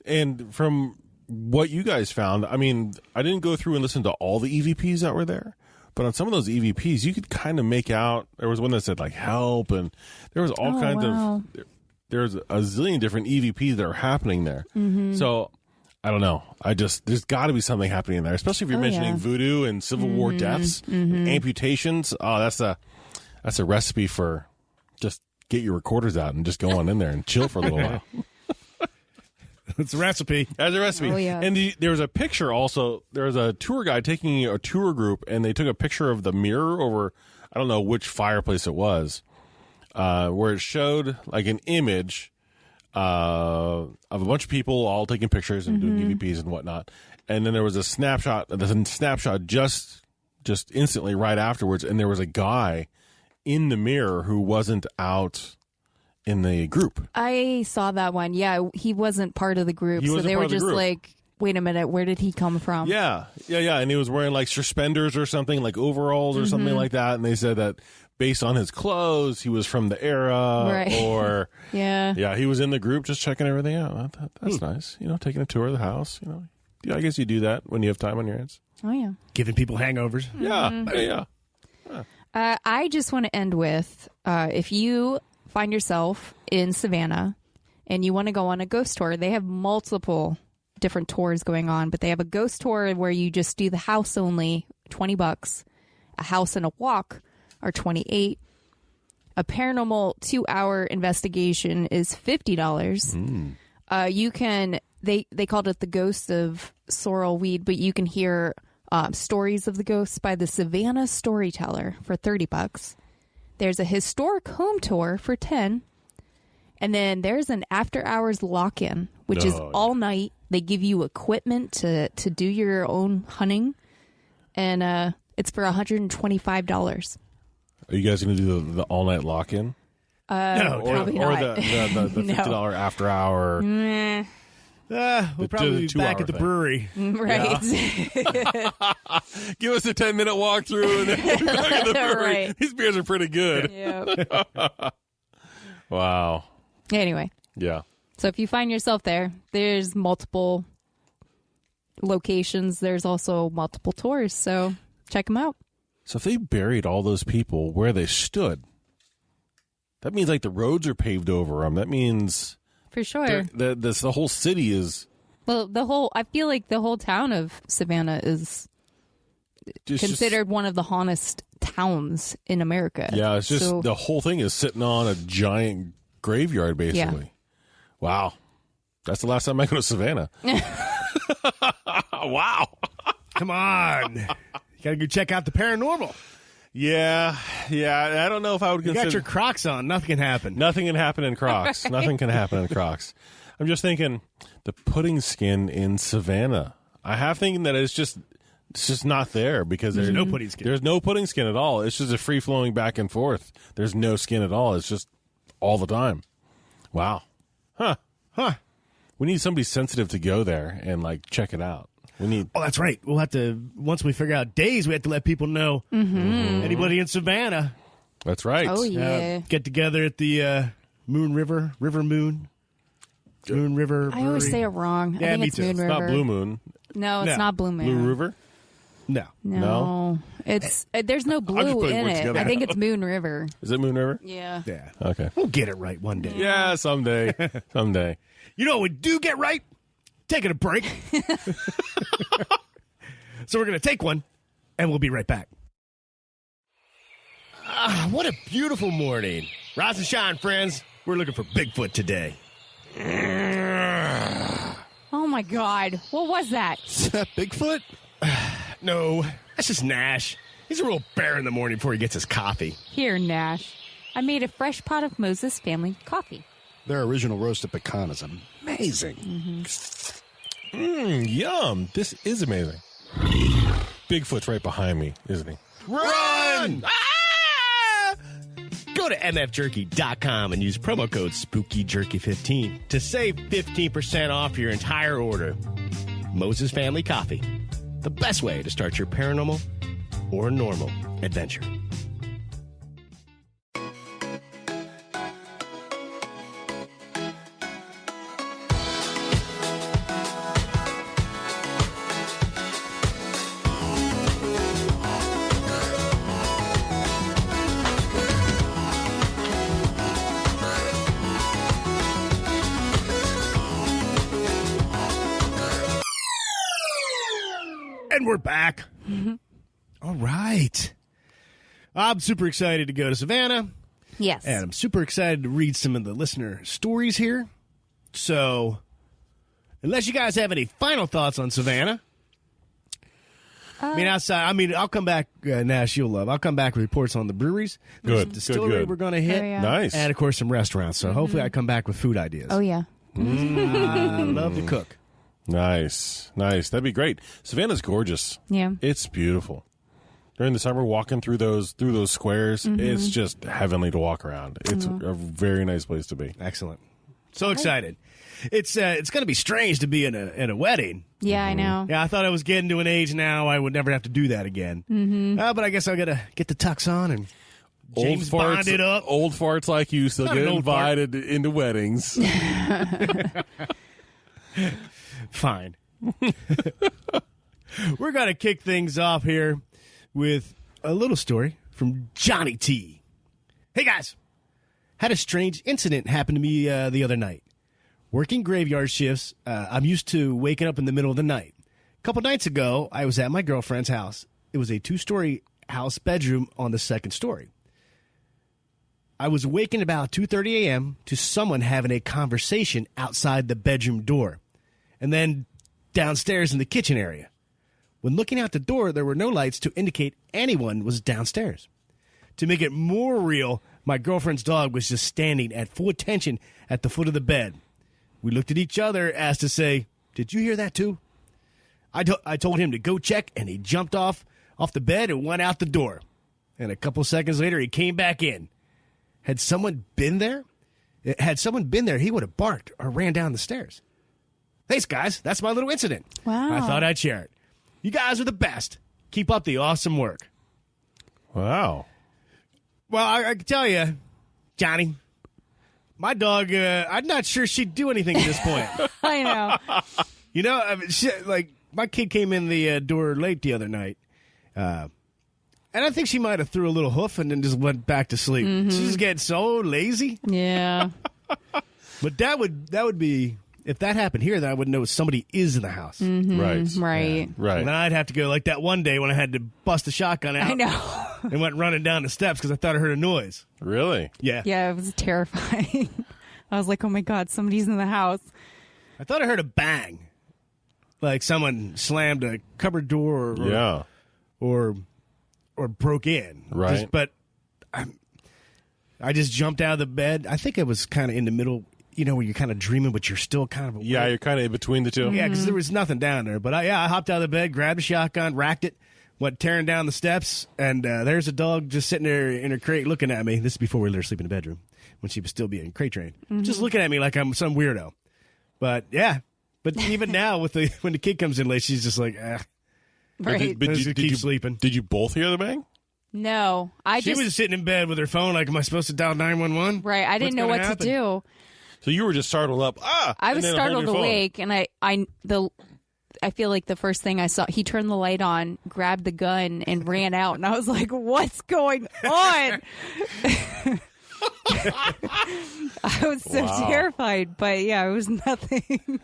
[SPEAKER 4] And from what you guys found, I mean, I didn't go through and listen to all the EVPs that were there, but on some of those EVPs, you could kind of make out, there was one that said like help, and there was all kinds of, there's a zillion different EVPs that are happening there. So I don't know. There's got to be something happening there, especially if you're mentioning voodoo and Civil War deaths, amputations. Oh, that's a recipe for just get your recorders out and just go on in there and chill for a little while.
[SPEAKER 2] It's a recipe.
[SPEAKER 4] As a recipe.
[SPEAKER 3] Oh, yeah.
[SPEAKER 4] And there was a picture also. There was a tour guide taking a tour group, and they took a picture of the mirror over, I don't know which fireplace it was, where it showed like an image of a bunch of people all taking pictures and doing EVPs and whatnot. And then there was a snapshot just instantly right afterwards, and there was a guy in the mirror who wasn't out in the group.
[SPEAKER 3] I saw that one. Yeah, he wasn't part of the group, so they were just like, wait a minute, where did he come from?
[SPEAKER 4] Yeah. And he was wearing like suspenders or something, like overalls or something like that. And they said that based on his clothes, he was from the era, or he was in the group just checking everything out. That's nice. Taking a tour of the house. I guess you do that when you have time on your hands.
[SPEAKER 3] Oh yeah,
[SPEAKER 2] giving people hangovers.
[SPEAKER 4] Yeah.
[SPEAKER 3] I just want to end with if you find yourself in Savannah and you want to go on a ghost tour, they have multiple different tours going on, but they have a ghost tour where you just do the house only, $20. A house and a walk are $28. A paranormal 2-hour investigation is $50. You can they called it the Ghost of Sorrel-Weed, but you can hear stories of the ghosts by the Savannah storyteller for $30. There's a historic home tour for $10. And then there's an after-hours lock-in, which is all night. They give you equipment to do your own hunting, and it's for $125.
[SPEAKER 4] Are you guys going to do the all-night lock-in?
[SPEAKER 2] No,
[SPEAKER 3] probably
[SPEAKER 4] or
[SPEAKER 3] not.
[SPEAKER 4] the $50 after-hour.
[SPEAKER 2] We'll probably be back at the brewery.
[SPEAKER 3] Right.
[SPEAKER 4] Give us a 10-minute walkthrough, and then we'll be back at the brewery.
[SPEAKER 3] Right.
[SPEAKER 4] These beers are pretty good.
[SPEAKER 3] Yep.
[SPEAKER 4] Wow.
[SPEAKER 3] Anyway.
[SPEAKER 4] Yeah.
[SPEAKER 3] So if you find yourself there, there's multiple locations. There's also multiple tours. So check them out.
[SPEAKER 4] So if they buried all those people where they stood, that means like the roads are paved over them. That means
[SPEAKER 3] for sure
[SPEAKER 4] the whole city is.
[SPEAKER 3] Well, I feel like the whole town of Savannah is considered one of the hauntest towns in America.
[SPEAKER 4] Yeah, it's just the whole thing is sitting on a giant graveyard, basically. Yeah. Wow. That's the last time I go to Savannah. Wow.
[SPEAKER 2] Come on. You got to go check out the paranormal.
[SPEAKER 4] Yeah. I don't know if I would consider...
[SPEAKER 2] You got your Crocs on. Nothing can happen.
[SPEAKER 4] Nothing can happen in Crocs. Right. Nothing can happen in Crocs. I'm just thinking the pudding skin in Savannah. I have thinking that it's just not there because
[SPEAKER 2] there's no pudding skin.
[SPEAKER 4] There's no pudding skin at all. It's just a free-flowing back and forth. There's no skin at all. It's just all the time. Wow. Huh. We need somebody sensitive to go there and like check it out. Oh,
[SPEAKER 2] that's right. We'll have to, once we figure out days, we have to let people know. Anybody in Savannah.
[SPEAKER 4] That's right.
[SPEAKER 3] Oh, yeah.
[SPEAKER 2] Get together at the Moon River Moon River.
[SPEAKER 3] I always say it wrong.
[SPEAKER 2] Yeah,
[SPEAKER 3] I think it's Moon River.
[SPEAKER 4] It's not Blue Moon.
[SPEAKER 3] No, it's not Blue Moon.
[SPEAKER 4] Blue River?
[SPEAKER 3] No. It's there's no blue in it. I think it's Moon River.
[SPEAKER 4] Is it Moon River?
[SPEAKER 3] Yeah.
[SPEAKER 4] Okay.
[SPEAKER 2] We'll get it right one day.
[SPEAKER 4] Yeah, someday.
[SPEAKER 2] You know what we do get right? Taking a break. So we're going to take one, and we'll be right back. What a beautiful morning. Rise and shine, friends. We're looking for Bigfoot today.
[SPEAKER 3] Oh, my God. What was that?
[SPEAKER 2] Is that Bigfoot? No, that's just Nash. He's a real bear in the morning before he gets his coffee.
[SPEAKER 3] Here, Nash. I made a fresh pot of Moses family coffee.
[SPEAKER 5] Their original roasted pecan is amazing.
[SPEAKER 4] Yum. This is amazing. Bigfoot's right behind me, isn't he?
[SPEAKER 2] Run! Ah! Go to mfjerky.com and use promo code SpookyJerky15 to save 15% off your entire order. Moses Family Coffee. The best way to start your paranormal or normal adventure. And we're back. All right. I'm super excited to go to Savannah.
[SPEAKER 3] Yes.
[SPEAKER 2] And I'm super excited to read some of the listener stories here. So, unless you guys have any final thoughts on Savannah. I'll come back, Nash, you'll love. I'll come back with reports on the breweries. There's some distillery we're going to hit.
[SPEAKER 3] Oh, yeah.
[SPEAKER 4] Nice.
[SPEAKER 2] And, of course, some restaurants. So, hopefully I come back with food ideas.
[SPEAKER 3] Oh, yeah.
[SPEAKER 2] I love to cook.
[SPEAKER 4] Nice. That'd be great. Savannah's gorgeous.
[SPEAKER 3] Yeah.
[SPEAKER 4] It's beautiful. During the summer, walking through those squares, it's just heavenly to walk around. It's a very nice place to be.
[SPEAKER 2] Excellent. So excited. It's going to be strange to be in a wedding.
[SPEAKER 3] Yeah, I know.
[SPEAKER 2] Yeah, I thought I was getting to an age now I would never have to do that again. But I guess I got to get the tux on and James Bond it up.
[SPEAKER 4] Old farts like you still get invited into weddings.
[SPEAKER 2] Fine. We're going to kick things off here with a little story from Johnny T. Hey, guys. Had a strange incident happen to me the other night. Working graveyard shifts, I'm used to waking up in the middle of the night. A couple nights ago, I was at my girlfriend's house. It was a 2-story house bedroom on the 2nd story. I was waking about 2:30 a.m. to someone having a conversation outside the bedroom door, and then downstairs in the kitchen area. When looking out the door, there were no lights to indicate anyone was downstairs. To make it more real, my girlfriend's dog was just standing at full attention at the foot of the bed. We looked at each other as to say, "Did you hear that too?" I told him to go check, and he jumped off the bed and went out the door. And a couple seconds later, he came back in. Had someone been there? Had someone been there, he would have barked or ran down the stairs. Thanks, guys. That's my little incident.
[SPEAKER 3] Wow.
[SPEAKER 2] I thought I'd share it. You guys are the best. Keep up the awesome work.
[SPEAKER 4] Wow.
[SPEAKER 2] Well, I can tell you, Johnny, my dog, I'm not sure she'd do anything at this point.
[SPEAKER 3] I know.
[SPEAKER 2] You know, I mean, my kid came in the door late the other night, and I think she might have threw a little hoof and then just went back to sleep.
[SPEAKER 3] Mm-hmm.
[SPEAKER 2] She's getting so lazy.
[SPEAKER 3] Yeah.
[SPEAKER 2] But that would be, if that happened here, then I would know somebody is in the house.
[SPEAKER 3] Mm-hmm.
[SPEAKER 4] Right.
[SPEAKER 3] Right.
[SPEAKER 4] Right.
[SPEAKER 2] And then I'd have to go like that one day when I had to bust the shotgun out.
[SPEAKER 3] I know.
[SPEAKER 2] And went running down the steps because I thought I heard a noise.
[SPEAKER 4] Really?
[SPEAKER 2] Yeah.
[SPEAKER 3] Yeah, it was terrifying. I was like, oh my God, somebody's in the house.
[SPEAKER 2] I thought I heard a bang. Like someone slammed a cupboard door or broke in.
[SPEAKER 4] Right.
[SPEAKER 2] But I just jumped out of the bed. I think I was kind of in the middle, you know, where you're kind of dreaming, but you're still kind of awake.
[SPEAKER 4] Yeah, you're kind of in between the two.
[SPEAKER 2] Yeah, because there was nothing down there. But I hopped out of the bed, grabbed a shotgun, racked it, went tearing down the steps, and there's a dog just sitting there in her crate looking at me. This is before we let her sleep in the bedroom, when she was still being crate trained. Just looking at me like I'm some weirdo. But, yeah. But even now, when the kid comes in late, she's just like,
[SPEAKER 3] Right.
[SPEAKER 4] But
[SPEAKER 2] keep sleeping.
[SPEAKER 4] Did you both hear the bang?
[SPEAKER 3] No.
[SPEAKER 2] She was sitting in bed with her phone like, am I supposed to dial 911?
[SPEAKER 3] Right. I didn't know what to do.
[SPEAKER 4] So you were just startled up.
[SPEAKER 3] I was
[SPEAKER 4] and then
[SPEAKER 3] startled
[SPEAKER 4] hold your phone.
[SPEAKER 3] awake, and I feel like the first thing I saw, he turned the light on, grabbed the gun, and ran out. And I was like, what's going on? I was so terrified, but yeah, it was nothing.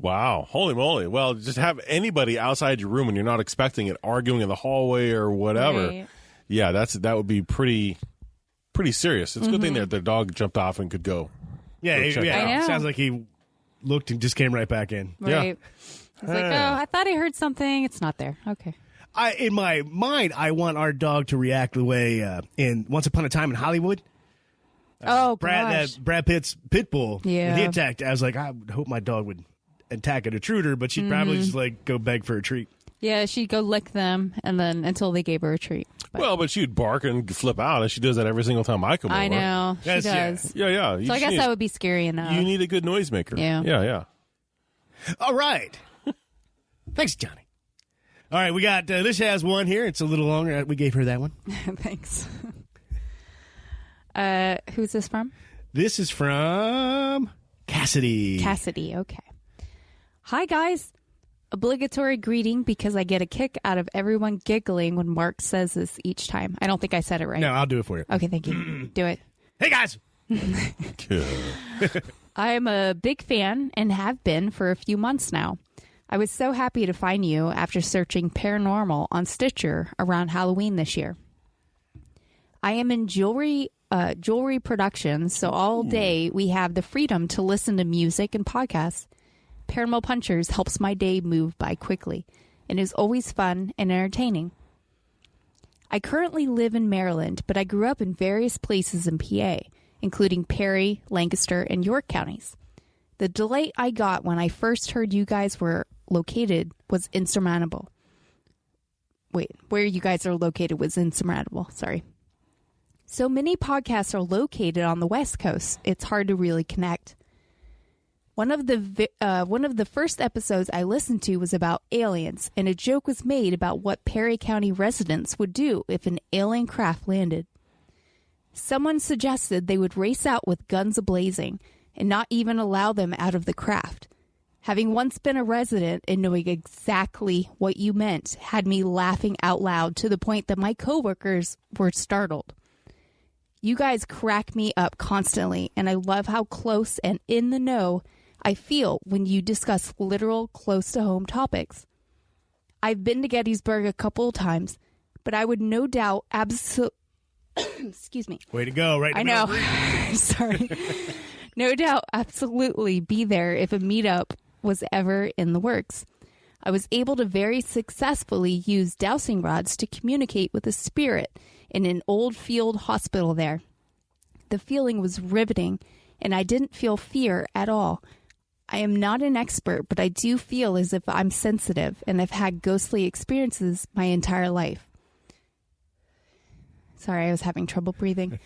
[SPEAKER 4] Wow. Holy moly. Well, just have anybody outside your room when you're not expecting it arguing in the hallway or whatever.
[SPEAKER 3] Right.
[SPEAKER 4] Yeah, that would be pretty serious. It's a good thing that their dog jumped off and could go.
[SPEAKER 2] Yeah,
[SPEAKER 4] check it
[SPEAKER 3] out. I know.
[SPEAKER 2] Sounds like he looked and just came right back in.
[SPEAKER 3] Right. I was like, oh, I thought I heard something. It's not there. Okay.
[SPEAKER 2] In my mind, I want our dog to react the way in Once Upon a Time in Hollywood.
[SPEAKER 3] Gosh.
[SPEAKER 2] Brad Pitt's pit bull.
[SPEAKER 3] Yeah.
[SPEAKER 2] When he attacked, I was like, I would hope my dog would attack an intruder, but she'd probably just like go beg for a treat.
[SPEAKER 3] Yeah, she'd go lick them, and then until they gave her a treat.
[SPEAKER 4] But she'd bark and flip out, and she does that every single time I come over.
[SPEAKER 3] I know. She
[SPEAKER 2] Yes, yeah.
[SPEAKER 3] does.
[SPEAKER 4] Yeah.
[SPEAKER 3] So I guess that would be scary enough.
[SPEAKER 4] You need a good noisemaker.
[SPEAKER 3] Yeah.
[SPEAKER 2] All right. Thanks, Johnny. All right, we got, this has one here. It's a little longer. We gave her that one.
[SPEAKER 3] Thanks. Who's this from?
[SPEAKER 2] This is from Cassidy.
[SPEAKER 3] Cassidy, okay. Hi, guys. Obligatory greeting because I get a kick out of everyone giggling when Mark says this each time. I don't think I said it right.
[SPEAKER 2] No, I'll do it for you.
[SPEAKER 3] Okay, thank you. Do it.
[SPEAKER 2] Hey, guys.
[SPEAKER 3] I am a big fan and have been for a few months now. I was so happy to find you after searching Paranormal on Stitcher around Halloween this year. I am in jewelry production, so all day we have the freedom to listen to music and podcasts. Paranormal Punchers helps my day move by quickly and is always fun and entertaining. I currently live in Maryland, but I grew up in various places in PA, including Perry, Lancaster, and York counties. The delight I got when I first heard you guys were located was insurmountable. Wait, where you guys are located was insurmountable. Sorry. So many podcasts are located on the West Coast. It's hard to really connect. One of the first episodes I listened to was about aliens, and a joke was made about what Perry County residents would do if an alien craft landed. Someone suggested they would race out with guns ablazing and not even allow them out of the craft. Having once been a resident and knowing exactly what you meant had me laughing out loud to the point that my coworkers were startled. You guys crack me up constantly, and I love how close and in the know I feel when you discuss literal, close-to-home topics. I've been to Gettysburg a couple of times, but I would no doubt excuse me.
[SPEAKER 2] Way to go, right?
[SPEAKER 3] I know. Sorry. No doubt absolutely be there if a meetup was ever in the works. I was able to very successfully use dowsing rods to communicate with a spirit in an old field hospital there. The feeling was riveting, and I didn't feel fear at all. I am not an expert, but I do feel as if I'm sensitive, and I've had ghostly experiences my entire life. Sorry, I was having trouble breathing.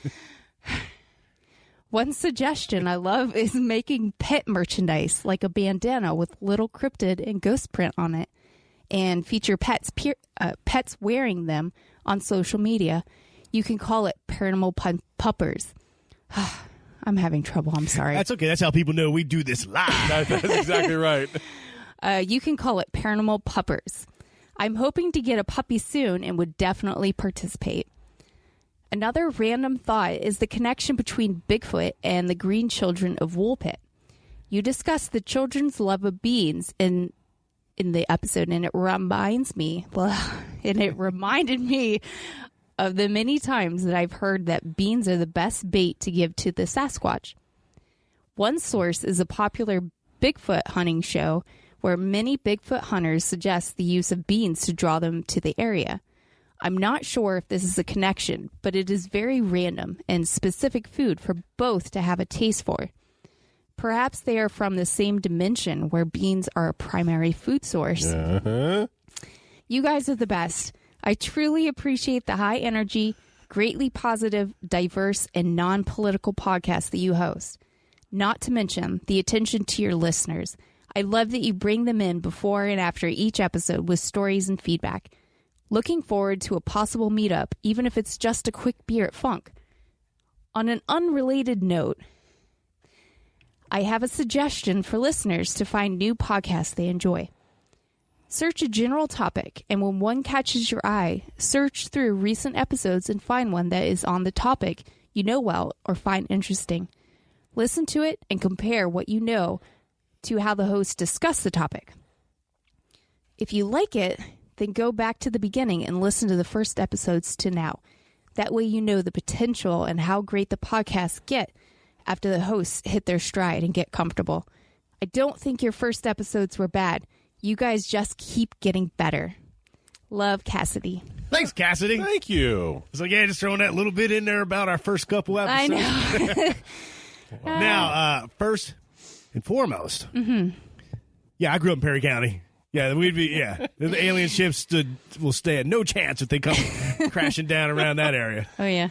[SPEAKER 3] One suggestion I love is making pet merchandise, like a bandana with little cryptid and ghost print on it, and feature pets wearing them on social media. You can call it Paranormal Puppers. I'm having trouble. I'm sorry.
[SPEAKER 2] That's okay. That's how people know we do this live.
[SPEAKER 4] That's exactly right.
[SPEAKER 3] You can call it Paranormal Puppers. I'm hoping to get a puppy soon and would definitely participate. Another random thought is the connection between Bigfoot and the green children of Woolpit. You discussed the children's love of beans in the episode, and it reminded me of the many times that I've heard that beans are the best bait to give to the Sasquatch. One source is a popular Bigfoot hunting show where many Bigfoot hunters suggest the use of beans to draw them to the area. I'm not sure if this is a connection, but it is very random and specific food for both to have a taste for. Perhaps they are from the same dimension where beans are a primary food source.
[SPEAKER 4] Uh-huh.
[SPEAKER 3] You guys are the best. I truly appreciate the high energy, greatly positive, diverse, and non-political podcast that you host. Not to mention the attention to your listeners. I love that you bring them in before and after each episode with stories and feedback. Looking forward to a possible meetup, even if it's just a quick beer at Funk. On an unrelated note, I have a suggestion for listeners to find new podcasts they enjoy. Search a general topic, and when one catches your eye, search through recent episodes and find one that is on the topic you know well or find interesting. Listen to it and compare what you know to how the hosts discuss the topic. If you like it, then go back to the beginning and listen to the first episodes to now. That way you know the potential and how great the podcasts get after the hosts hit their stride and get comfortable. I don't think your first episodes were bad. You guys just keep getting better. Love, Cassidy.
[SPEAKER 2] Thanks, Cassidy.
[SPEAKER 4] Thank you.
[SPEAKER 2] It's like, yeah, just throwing that little bit in there about our first couple episodes.
[SPEAKER 3] I know.
[SPEAKER 2] Now, first and foremost, yeah, I grew up in Perry County. Yeah, the alien ships will stand no chance if they come crashing down around that area.
[SPEAKER 3] Oh, yeah.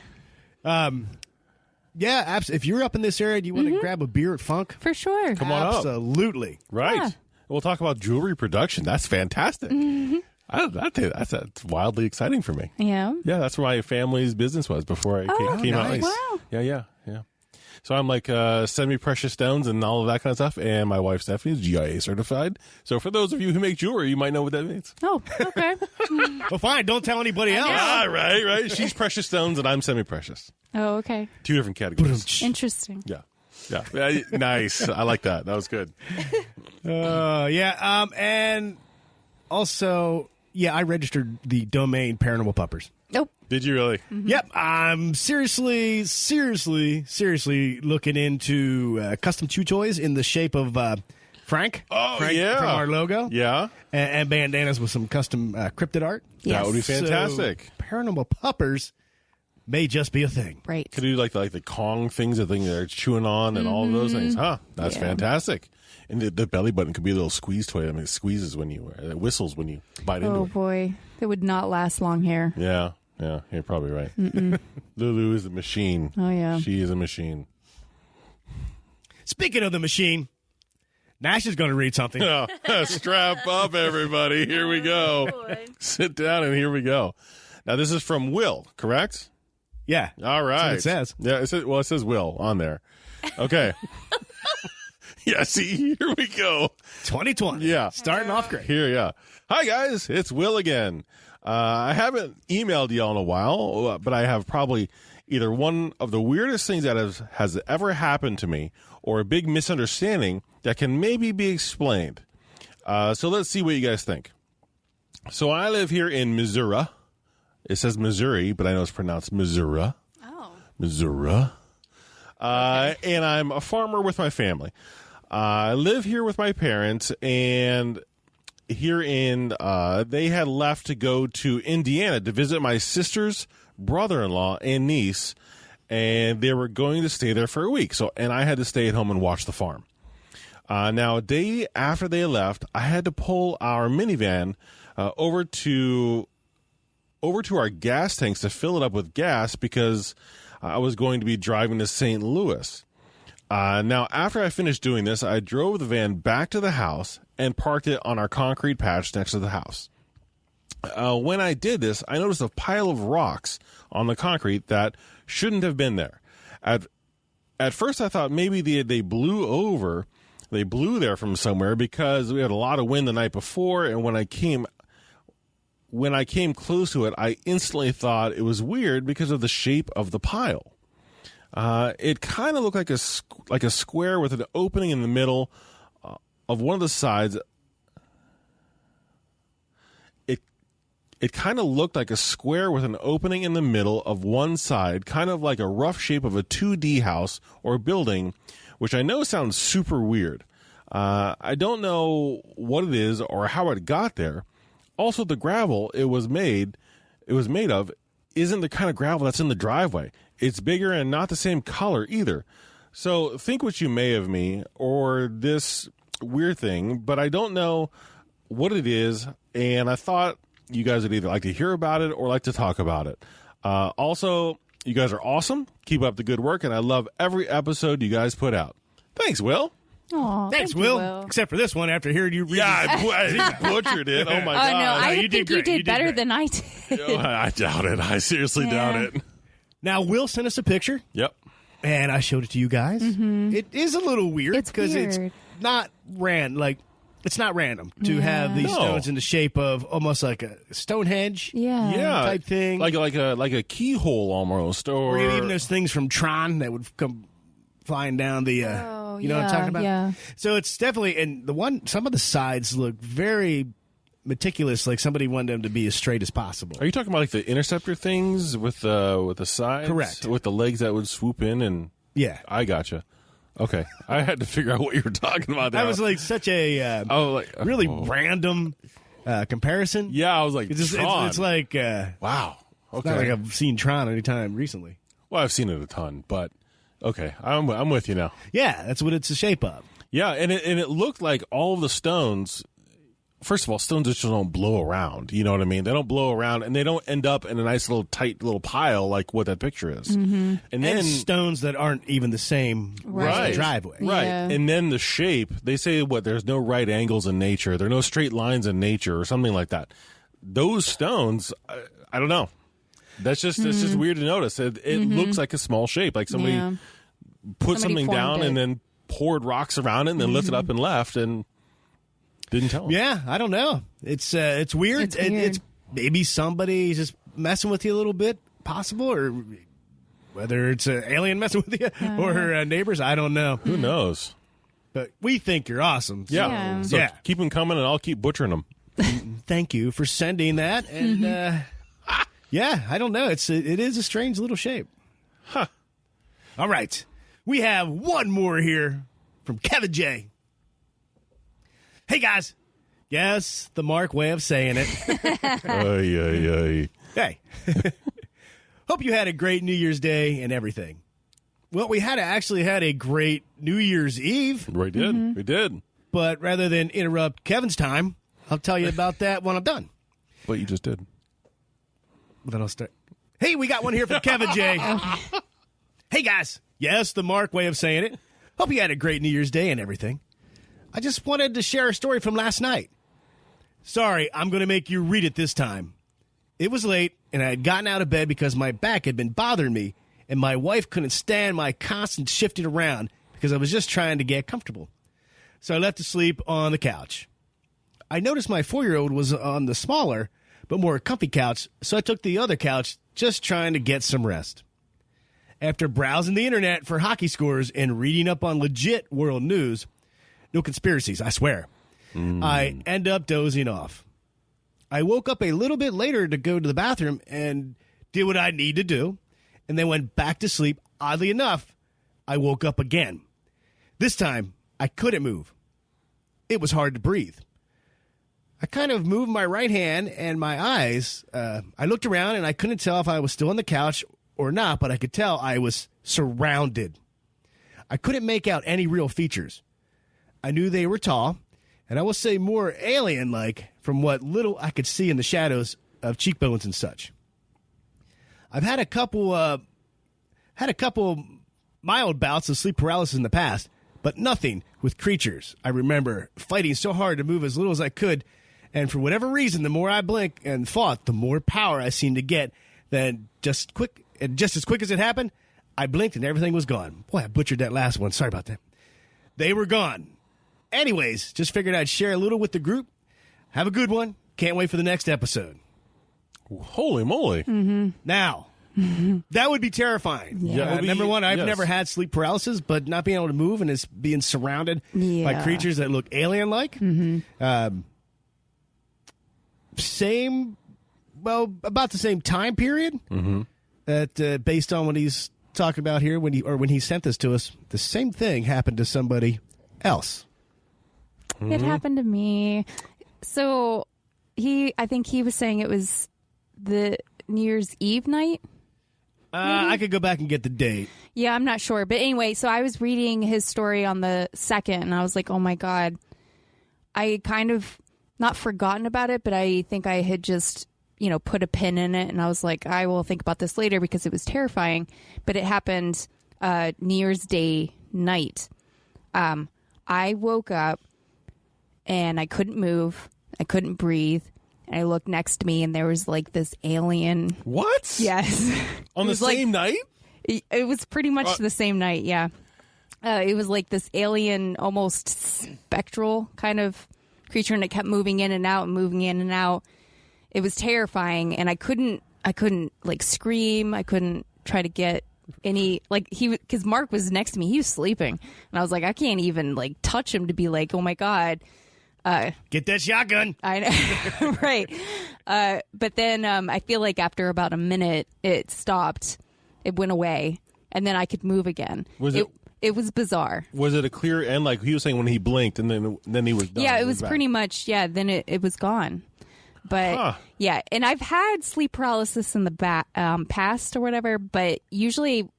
[SPEAKER 2] Yeah, absolutely. If you're up in this area, do you want to grab a beer at Funk?
[SPEAKER 3] For sure.
[SPEAKER 4] Come on up.
[SPEAKER 2] Absolutely.
[SPEAKER 4] Right.
[SPEAKER 3] Yeah.
[SPEAKER 4] We'll talk about jewelry production. That's fantastic. That's wildly exciting for me.
[SPEAKER 3] Yeah.
[SPEAKER 4] Yeah, that's where my family's business was before I came out.
[SPEAKER 2] nice.
[SPEAKER 3] Wow.
[SPEAKER 4] Yeah. So I'm like semi-precious stones and all of that kind of stuff. And my wife, Stephanie, is GIA certified. So for those of you who make jewelry, you might know what that means.
[SPEAKER 3] Oh, okay.
[SPEAKER 2] Well, fine. Don't tell anybody else.
[SPEAKER 4] Ah, right. She's precious stones and I'm semi-precious.
[SPEAKER 3] Oh, okay.
[SPEAKER 4] Two different categories.
[SPEAKER 3] Interesting.
[SPEAKER 4] Yeah. Nice. I like that. That was good.
[SPEAKER 2] And also, I registered the domain Paranormal Puppers.
[SPEAKER 3] Nope.
[SPEAKER 4] Did you really?
[SPEAKER 3] Mm-hmm.
[SPEAKER 2] Yep. I'm seriously looking into custom chew toys in the shape of Frank.
[SPEAKER 4] Oh,
[SPEAKER 2] Frank
[SPEAKER 4] yeah.
[SPEAKER 2] From our logo.
[SPEAKER 4] Yeah.
[SPEAKER 2] And bandanas with some custom cryptid art.
[SPEAKER 3] Yes.
[SPEAKER 4] That would be fantastic.
[SPEAKER 2] So, Paranormal Puppers may just be a thing.
[SPEAKER 3] Right.
[SPEAKER 4] Could do like the Kong things, the thing they're chewing on and all of those things. Huh. That's fantastic. And the belly button could be a little squeeze toy. I mean, it squeezes when you, it whistles when you bite into
[SPEAKER 3] Oh,
[SPEAKER 4] it.
[SPEAKER 3] boy. It would not last long here.
[SPEAKER 4] Yeah, you're probably right. Lulu is a machine.
[SPEAKER 3] Oh, yeah.
[SPEAKER 4] She is a machine.
[SPEAKER 2] Speaking of the machine, Nash is going to read something.
[SPEAKER 4] Oh, strap up, everybody. Here we go. Sit down and here we go. Now, this is from Will, correct?
[SPEAKER 2] Yeah.
[SPEAKER 4] All right.
[SPEAKER 2] That's what it says.
[SPEAKER 4] Yeah, it says Will on there. Okay. Yeah, see, here we go.
[SPEAKER 2] 2020.
[SPEAKER 4] Yeah.
[SPEAKER 2] Starting off great.
[SPEAKER 4] Here. Hi, guys. It's Will again. I haven't emailed y'all in a while, but I have probably either one of the weirdest things that has ever happened to me or a big misunderstanding that can maybe be explained. So let's see what you guys think. So I live here in Missouri. It says Missouri, but I know it's pronounced Missouri.
[SPEAKER 3] Oh.
[SPEAKER 4] Missouri. And I'm a farmer with my family. I live here with my parents, and they had left to go to Indiana to visit my sister's brother-in-law and niece, and they were going to stay there for a week. And I had to stay at home and watch the farm. Now, a day after they left, I had to pull our minivan over to our gas tanks to fill it up with gas because I was going to be driving to St. Louis. Now, after I finished doing this, I drove the van back to the house and parked it on our concrete patch next to the house. When I did this, I noticed a pile of rocks on the concrete that shouldn't have been there. At first, I thought maybe they blew over. They blew there from somewhere because we had a lot of wind the night before, and when I came close to it, I instantly thought it was weird because of the shape of the pile. It kind of looked like a square with an opening in the middle of one of the sides. It kind of looked like a square with an opening in the middle of one side, kind of like a rough shape of a 2D house or building, which I know sounds super weird. I don't know what it is or how it got there. Also, the gravel it was made of isn't the kind of gravel that's in the driveway. It's bigger and not the same color either. So think what you may of me or this weird thing, but I don't know what it is, and I thought you guys would either like to hear about it or like to talk about it. Also, you guys are awesome. Keep up the good work, and I love every episode you guys put out. Thanks, Will.
[SPEAKER 3] Aw,
[SPEAKER 2] Thanks,
[SPEAKER 3] thank you,
[SPEAKER 2] Will. Except for this one after hearing you read
[SPEAKER 4] I butchered it. Oh, my God.
[SPEAKER 3] No, I
[SPEAKER 2] you did
[SPEAKER 3] think you
[SPEAKER 2] great.
[SPEAKER 3] did
[SPEAKER 2] You did
[SPEAKER 3] better
[SPEAKER 2] great.
[SPEAKER 3] than I did.
[SPEAKER 4] I doubt it. I seriously doubt it.
[SPEAKER 2] Now, Will sent us a picture,
[SPEAKER 4] Yep.
[SPEAKER 2] and I showed it to you guys. It is a little weird
[SPEAKER 3] It's
[SPEAKER 2] because it's
[SPEAKER 3] weird.
[SPEAKER 2] not it's not random to have these
[SPEAKER 4] No.
[SPEAKER 2] stones in the shape of almost like a Stonehenge
[SPEAKER 3] Yeah.
[SPEAKER 2] type thing.
[SPEAKER 4] Like a keyhole almost, or
[SPEAKER 2] even those things from Tron that would come flying down the, you know what I'm talking about?
[SPEAKER 3] Yeah.
[SPEAKER 2] So it's definitely, and some of the sides look very meticulous, like somebody wanted them to be as straight as possible.
[SPEAKER 4] Are you talking about like the interceptor things with the sides?
[SPEAKER 2] Correct.
[SPEAKER 4] With the legs that would swoop in and
[SPEAKER 2] Yeah.
[SPEAKER 4] I gotcha. Okay, I had to figure out what you were talking about there.
[SPEAKER 2] That was like such a really random comparison.
[SPEAKER 4] Yeah, I was like, Tron.
[SPEAKER 2] It's like
[SPEAKER 4] Wow. Okay.
[SPEAKER 2] not like I've seen Tron anytime recently.
[SPEAKER 4] Well, I've seen it a ton, but okay, I'm with you now.
[SPEAKER 2] Yeah, that's what it's the shape of.
[SPEAKER 4] Yeah, and it looked like all of the stones. First of all, stones just don't blow around. You know what I mean? They don't blow around, and they don't end up in a nice little tight little pile like what that picture is.
[SPEAKER 3] Mm-hmm.
[SPEAKER 4] And then
[SPEAKER 2] stones that aren't even the same
[SPEAKER 3] Right.
[SPEAKER 2] as the driveway.
[SPEAKER 4] right,
[SPEAKER 3] Yeah.
[SPEAKER 4] and then the shape. They say there's no right angles in nature. There are no straight lines in nature, or something like that. Those stones, I don't know. That's just weird to notice. It looks like a small shape, like somebody
[SPEAKER 3] Yeah.
[SPEAKER 4] put
[SPEAKER 3] Somebody
[SPEAKER 4] something down
[SPEAKER 3] formed it.
[SPEAKER 4] and then poured rocks around it and then lifted up and left and didn't tell them.
[SPEAKER 2] Yeah, I don't know. It's weird.
[SPEAKER 3] It's weird.
[SPEAKER 2] It's maybe somebody just messing with you a little bit, possible, or whether it's an alien messing with you or neighbors. I don't know.
[SPEAKER 4] Who knows?
[SPEAKER 2] But we think you're awesome. So,
[SPEAKER 3] Yeah.
[SPEAKER 4] So
[SPEAKER 2] yeah.
[SPEAKER 4] keep them coming and I'll keep butchering them.
[SPEAKER 2] Thank you for sending that. And yeah, I don't know. It is a strange little shape.
[SPEAKER 4] Huh.
[SPEAKER 2] All right. We have one more here from Kevin J. Hey, guys. Yes, the Mark way of saying it.
[SPEAKER 4] Ay.
[SPEAKER 2] Hey. Hope you had a great New Year's Day and everything. Well, we actually had a great New Year's Eve,
[SPEAKER 4] We did. We did.
[SPEAKER 2] but rather than interrupt Kevin's time, I'll tell you about that when I'm done.
[SPEAKER 4] But you just did.
[SPEAKER 2] Then I'll start. Hey, we got one here from Kevin J. Hey, guys. Yes, the Mark way of saying it. Hope you had a great New Year's Day and everything. I just wanted to share a story from last night. Sorry, I'm going to make you read it this time. It was late, and I had gotten out of bed because my back had been bothering me, and my wife couldn't stand my constant shifting around because I was just trying to get comfortable. So I left to sleep on the couch. I noticed my 4-year-old was on the smaller but more comfy couch, so I took the other couch just trying to get some rest. After browsing the internet for hockey scores and reading up on legit world news, no conspiracies, I swear, I end up dozing off. I woke up a little bit later to go to the bathroom and did what I need to do, and then went back to sleep. Oddly enough, I woke up again. This time, I couldn't move. It was hard to breathe. I kind of moved my right hand and my eyes. I looked around and I couldn't tell if I was still on the couch or not, but I could tell I was surrounded. I couldn't make out any real features. I knew they were tall, and I will say more alien-like from what little I could see in the shadows of cheekbones and such. I've had a couple mild bouts of sleep paralysis in the past, but nothing with creatures. I remember fighting so hard to move as little as I could, and for whatever reason, the more I blink and fought, the more power I seemed to get. Then just as quick as it happened, I blinked and everything was gone. Boy, I butchered that last one. Sorry about that. They were gone. Anyways, just figured I'd share a little with the group. Have a good one. Can't wait for the next episode.
[SPEAKER 4] Holy moly.
[SPEAKER 3] Mm-hmm.
[SPEAKER 2] Now, that would be terrifying.
[SPEAKER 3] Yeah.
[SPEAKER 2] Number one, I've never had sleep paralysis, but not being able to move and it's being surrounded by creatures that look alien-like.
[SPEAKER 3] Mm-hmm.
[SPEAKER 2] About the same time period.
[SPEAKER 4] Mm-hmm.
[SPEAKER 2] That based on what he's talking about here, when he sent this to us, the same thing happened to somebody else.
[SPEAKER 3] It happened to me. So I think he was saying it was the New Year's Eve night.
[SPEAKER 2] I could go back and get the date.
[SPEAKER 3] Yeah, I'm not sure. But anyway, so I was reading his story on the 2nd, and I was like, oh my God. I kind of not forgotten about it, but I think I had just, put a pin in it, and I was like, I will think about this later because it was terrifying. But it happened New Year's Day night. I woke up, and I couldn't move. I couldn't breathe. And I looked next to me, and there was like this alien.
[SPEAKER 4] What?
[SPEAKER 3] Yes.
[SPEAKER 4] On the same night?
[SPEAKER 3] It was pretty much the same night, yeah. It was like this alien, almost spectral kind of creature, and it kept moving in and out and moving in and out. It was terrifying, and I couldn't like scream. I couldn't try to get any, like, because Mark was next to me. He was sleeping, and I was like, I can't even like touch him to be like, oh my God.
[SPEAKER 2] Get that shotgun.
[SPEAKER 3] I know. Right. But then I feel like after about a minute, it stopped. It went away, and then I could move again. It was bizarre.
[SPEAKER 4] Was it a clear end? Like he was saying when he blinked, and then he was done.
[SPEAKER 3] Yeah, it was pretty much, then it was gone. But, yeah, and I've had sleep paralysis in the past or whatever, but usually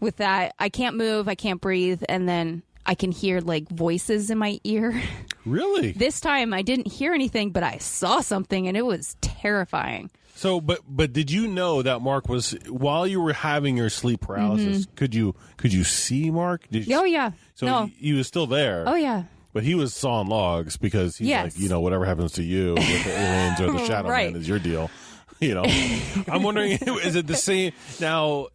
[SPEAKER 3] with that, I can't move, I can't breathe, and then I can hear, like, voices in my ear.
[SPEAKER 4] Really?
[SPEAKER 3] This time I didn't hear anything, but I saw something, and it was terrifying.
[SPEAKER 4] So, but did you know that Mark was, while you were having your sleep paralysis, could you see Mark?
[SPEAKER 3] Oh, yeah.
[SPEAKER 4] So he was still there.
[SPEAKER 3] Oh, yeah.
[SPEAKER 4] But he was sawing logs because he's like, whatever happens to you with the aliens or the Shadow Man is your deal. I'm wondering, is it the same? Now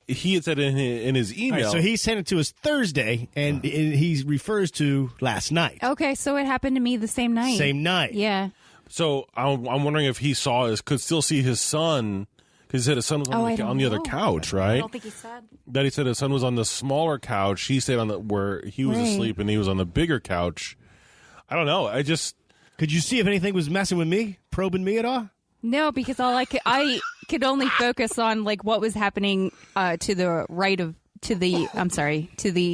[SPEAKER 4] he had said in his email.
[SPEAKER 2] Right, so he sent it to us Thursday, and he refers to last night.
[SPEAKER 3] Okay, so it happened to me the same night.
[SPEAKER 2] Same night.
[SPEAKER 3] Yeah.
[SPEAKER 4] So I'm wondering if he could still see his son. Because he said his son was on the other couch, right?
[SPEAKER 3] I don't think he said.
[SPEAKER 4] That he said his son was on the smaller couch. He stayed on where he was asleep, and he was on the bigger couch. I don't know.
[SPEAKER 2] Could you see if anything was messing with me, probing me at all?
[SPEAKER 3] No, because I could only focus on like what was happening to the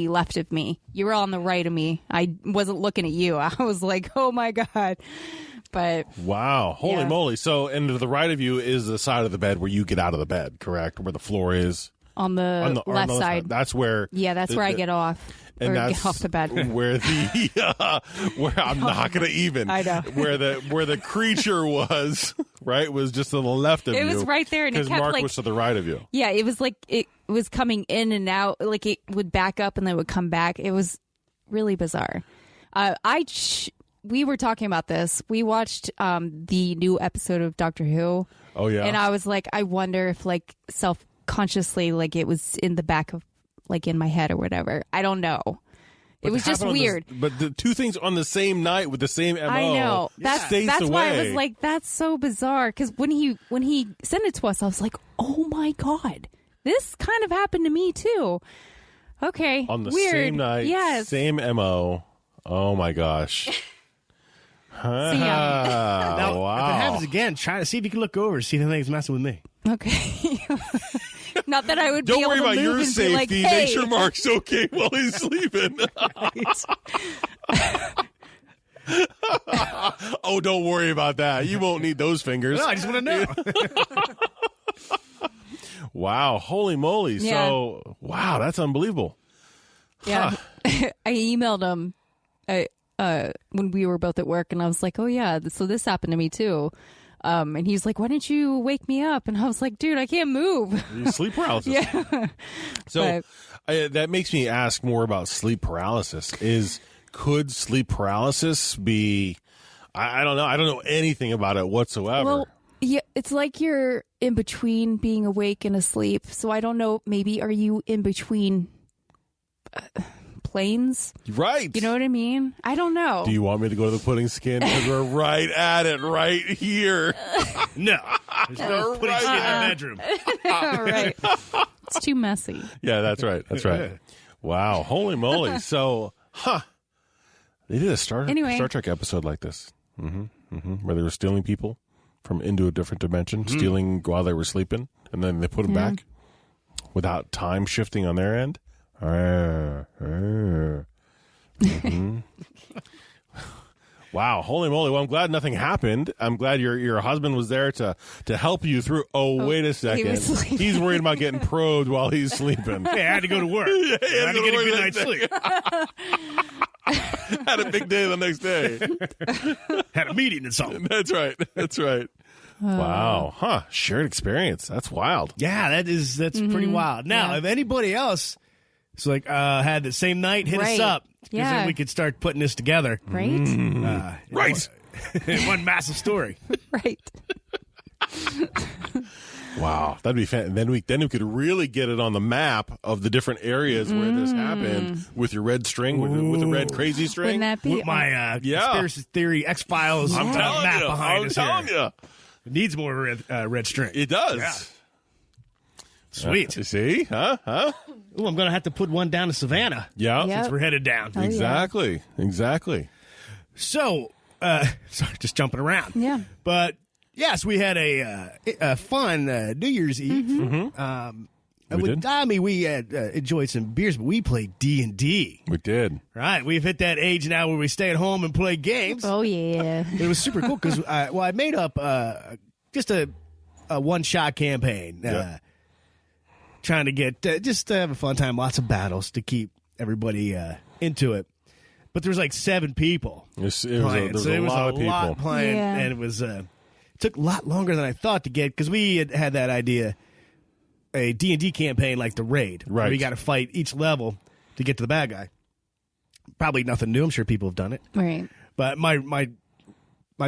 [SPEAKER 3] left of me. You were on the right of me. I wasn't looking at you. I was like, oh my God. But
[SPEAKER 4] wow, holy moly. So, and to the right of you is the side of the bed where you get out of the bed, correct? Where the floor is?
[SPEAKER 3] On the left side.
[SPEAKER 4] That's where...
[SPEAKER 3] Yeah, that's where I get off.
[SPEAKER 4] And
[SPEAKER 3] or
[SPEAKER 4] that's
[SPEAKER 3] get off the bed.
[SPEAKER 4] Where where I'm not going to even.
[SPEAKER 3] I know.
[SPEAKER 4] Where the creature was, right, was just to the left of you.
[SPEAKER 3] It was right there. And it kept
[SPEAKER 4] Mark
[SPEAKER 3] like...
[SPEAKER 4] was to the right of you.
[SPEAKER 3] Yeah, it was like it was coming in and out. Like it would back up and then would come back. It was really bizarre. We were talking about this. We watched the new episode of Doctor Who.
[SPEAKER 4] Oh, yeah.
[SPEAKER 3] And I was like, I wonder if, like, self-consciously, like, it was in the back of, like, in my head or whatever. I don't know. It was just weird.
[SPEAKER 4] But the two things on the same night with the same MO.
[SPEAKER 3] I know. That's why I was like, that's so bizarre. Because when he sent it to us, I was like, oh, my God. this kind of happened to me too. Okay.
[SPEAKER 4] On the
[SPEAKER 3] weird.
[SPEAKER 4] same night,
[SPEAKER 3] yes.
[SPEAKER 4] same MO. Oh my gosh.
[SPEAKER 3] So,
[SPEAKER 2] Now,
[SPEAKER 4] wow.
[SPEAKER 2] if it happens again, try to see if you can look over, see if anything's messing with me.
[SPEAKER 3] Okay. Not that I would
[SPEAKER 4] Don't
[SPEAKER 3] be able
[SPEAKER 4] worry
[SPEAKER 3] to
[SPEAKER 4] about
[SPEAKER 3] move
[SPEAKER 4] your
[SPEAKER 3] and
[SPEAKER 4] safety.
[SPEAKER 3] be like, hey.
[SPEAKER 4] Make sure Mark's okay while he's sleeping. Oh, don't worry about that. You won't need those fingers.
[SPEAKER 2] No, I just want to know.
[SPEAKER 4] Wow. Holy moly.
[SPEAKER 3] Yeah.
[SPEAKER 4] So, wow, that's unbelievable.
[SPEAKER 3] Yeah. I emailed him when we were both at work, and I was like, oh, yeah, so this happened to me, too. And he's like, why didn't you wake me up? And I was like, dude, I can't move.
[SPEAKER 4] You sleep paralysis.
[SPEAKER 3] Yeah.
[SPEAKER 4] So that makes me ask more about sleep paralysis. Could sleep paralysis be, I don't know. I don't know anything about it whatsoever.
[SPEAKER 3] Well, yeah, it's like you're in between being awake and asleep. So I don't know. Maybe are you in between planes?
[SPEAKER 4] Right.
[SPEAKER 3] You know what I mean? I don't know.
[SPEAKER 4] Do you want me to go to the pudding skin? Because we're right at it right here.
[SPEAKER 2] No. There's no pudding skin in the bedroom.
[SPEAKER 3] Right. It's too messy.
[SPEAKER 4] Yeah, that's right. That's right. Wow. Holy moly. So, they did a Star Trek episode like this, where they were stealing people from into a different dimension, stealing while they were sleeping, and then they put them back without time shifting on their end. Wow, holy moly. Well, I'm glad nothing happened. I'm glad your husband was there to help you through. Oh, wait a second. He's worried about getting probed while he's sleeping.
[SPEAKER 2] Hey, I had to go to work. I had to get a good night's sleep.
[SPEAKER 4] Had a big day the next day.
[SPEAKER 2] Had a meeting and something.
[SPEAKER 4] That's right. That's right. Wow. Shared experience. That's wild.
[SPEAKER 2] Yeah, that's pretty wild. Now, if anybody else is like had the same night, hit us up. Because then we could start putting this together.
[SPEAKER 3] Right?
[SPEAKER 2] Right. One massive story.
[SPEAKER 3] Right.
[SPEAKER 4] Wow, that'd be fan. Then we could really get it on the map of the different areas where this happened with your red string, with the red crazy string.
[SPEAKER 3] Wouldn't that be?
[SPEAKER 2] With my conspiracy theory X-Files map behind us. I'm telling you. It needs more red string.
[SPEAKER 4] It does.
[SPEAKER 2] Yeah. Sweet.
[SPEAKER 4] You see? Huh?
[SPEAKER 2] Ooh, I'm going to have to put one down to Savannah.
[SPEAKER 4] Yeah.
[SPEAKER 3] Yep.
[SPEAKER 2] Since we're headed down.
[SPEAKER 3] Oh,
[SPEAKER 4] Exactly.
[SPEAKER 2] So, sorry, just jumping around.
[SPEAKER 3] Yeah.
[SPEAKER 2] But, yes, we had a fun New Year's Eve.
[SPEAKER 4] We did?
[SPEAKER 2] I mean, we enjoyed some beers, but we played D&D.
[SPEAKER 4] We did.
[SPEAKER 2] Right. We've hit that age now where we stay at home and play games.
[SPEAKER 3] Oh, yeah.
[SPEAKER 2] It was super cool because, I made up just a one-shot campaign. Trying to get, just to have a fun time, lots of battles to keep everybody into it. But there was like 7 people
[SPEAKER 4] There was a lot of people
[SPEAKER 2] playing,
[SPEAKER 3] Yeah.
[SPEAKER 2] and it took a lot longer than I thought to get, because we had that idea, a D&D campaign like the Raid.
[SPEAKER 4] Right.
[SPEAKER 2] Where you got to fight each level to get to the bad guy. Probably nothing new. I'm sure people have done it.
[SPEAKER 3] Right.
[SPEAKER 2] But my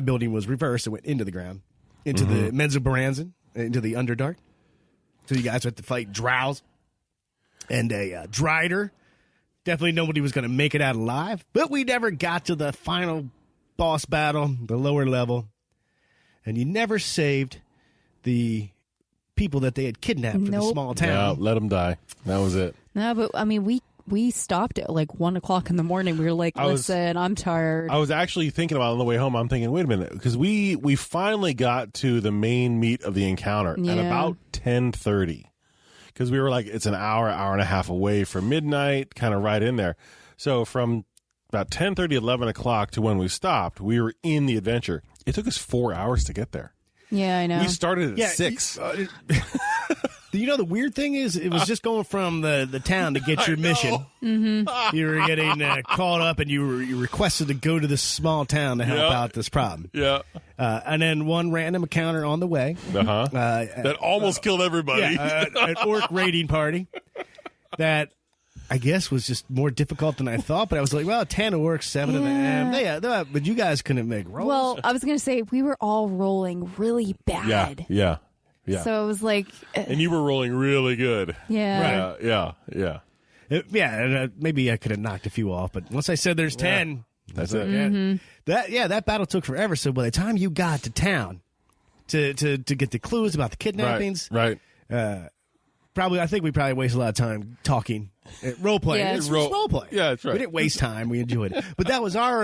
[SPEAKER 2] building was reversed. It went into the ground, into the Menzoberranzan, into the Underdark. So you guys had to fight Drows and a Drider. Definitely nobody was going to make it out alive. But we never got to the final boss battle, the lower level. And you never saved the people that they had kidnapped for the small town.
[SPEAKER 4] Yeah, let them die. That was it.
[SPEAKER 3] No, but I mean, we stopped at like 1 o'clock in the morning. We were like, listen, I'm tired.
[SPEAKER 4] I was actually thinking about it on the way home. I'm thinking, wait a minute, because we finally got to the main meat of the encounter at about 10:30. Because we were like, it's an hour and a half away from midnight, kind of right in there. So from about 10:30, 11 o'clock to when we stopped, we were in the adventure. It took us 4 hours to get there.
[SPEAKER 3] Yeah, I know.
[SPEAKER 4] We started at 6.
[SPEAKER 2] You know, the weird thing is, it was just going from the town to get your mission. Mm-hmm. You were getting called up, and you requested to go to this small town to help out this problem.
[SPEAKER 4] Yeah.
[SPEAKER 2] And then one random encounter on the way.
[SPEAKER 4] That almost killed everybody.
[SPEAKER 2] Yeah, an orc raiding party that I guess was just more difficult than I thought. But I was like, well, 10 orcs, 7 of them. But you guys couldn't make rolls.
[SPEAKER 3] Well, I was going to say, we were all rolling really bad.
[SPEAKER 4] Yeah.
[SPEAKER 3] So it was like...
[SPEAKER 4] and you were rolling really good.
[SPEAKER 3] Yeah.
[SPEAKER 4] Right. Yeah.
[SPEAKER 2] Maybe I could have knocked a few off, but once I said there's 10,
[SPEAKER 4] that's it.
[SPEAKER 2] That battle took forever. So by the time you got to town to get the clues about the kidnappings,
[SPEAKER 4] right.
[SPEAKER 2] I think we probably waste a lot of time talking, role playing.
[SPEAKER 3] Yeah.
[SPEAKER 2] It's role play.
[SPEAKER 4] Yeah, that's right.
[SPEAKER 2] We didn't waste time. We enjoyed it. But that was our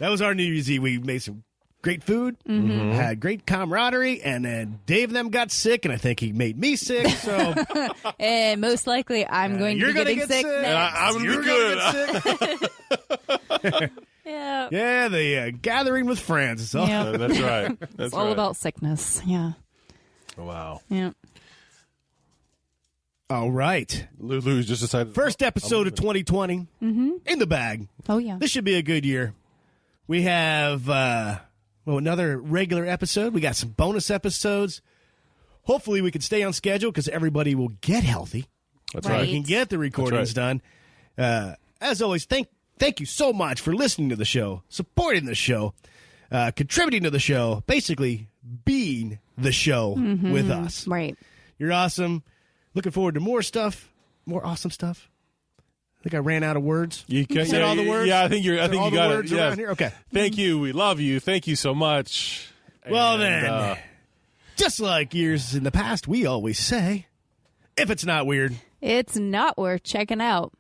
[SPEAKER 2] New Year's Eve. We made some great food, had great camaraderie, and then Dave and them got sick, and I think he made me sick. So,
[SPEAKER 3] and most likely, I'm going to be getting sick next.
[SPEAKER 4] And I'm going to be good.
[SPEAKER 3] Yeah.
[SPEAKER 2] Yeah, the gathering with friends. So.
[SPEAKER 3] Yeah.
[SPEAKER 4] That's right. That's
[SPEAKER 3] It's all about sickness. Yeah.
[SPEAKER 4] Wow.
[SPEAKER 3] Yeah.
[SPEAKER 2] All right.
[SPEAKER 4] Lulu's just decided.
[SPEAKER 2] First episode of 2020 in the bag.
[SPEAKER 3] Oh, yeah.
[SPEAKER 2] This should be a good year. We have another regular episode. We got some bonus episodes. Hopefully we can stay on schedule because everybody will get healthy.
[SPEAKER 4] That's
[SPEAKER 3] Right.
[SPEAKER 4] right.
[SPEAKER 2] We can get the recordings done. As always, thank you so much for listening to the show, supporting the show, contributing to the show, basically being the show with us.
[SPEAKER 3] Right.
[SPEAKER 2] You're awesome. Looking forward to more stuff, more awesome stuff. I think I ran out of words.
[SPEAKER 4] You
[SPEAKER 2] said all the words?
[SPEAKER 4] Yeah, I think you
[SPEAKER 2] all the
[SPEAKER 4] got
[SPEAKER 2] words
[SPEAKER 4] it.
[SPEAKER 2] around
[SPEAKER 4] Yes.
[SPEAKER 2] here? Okay.
[SPEAKER 4] Thank you. We love you. Thank you so much.
[SPEAKER 2] Well,
[SPEAKER 4] And,
[SPEAKER 2] then, just like years in the past, we always say, if it's not weird,
[SPEAKER 3] It's not worth checking out.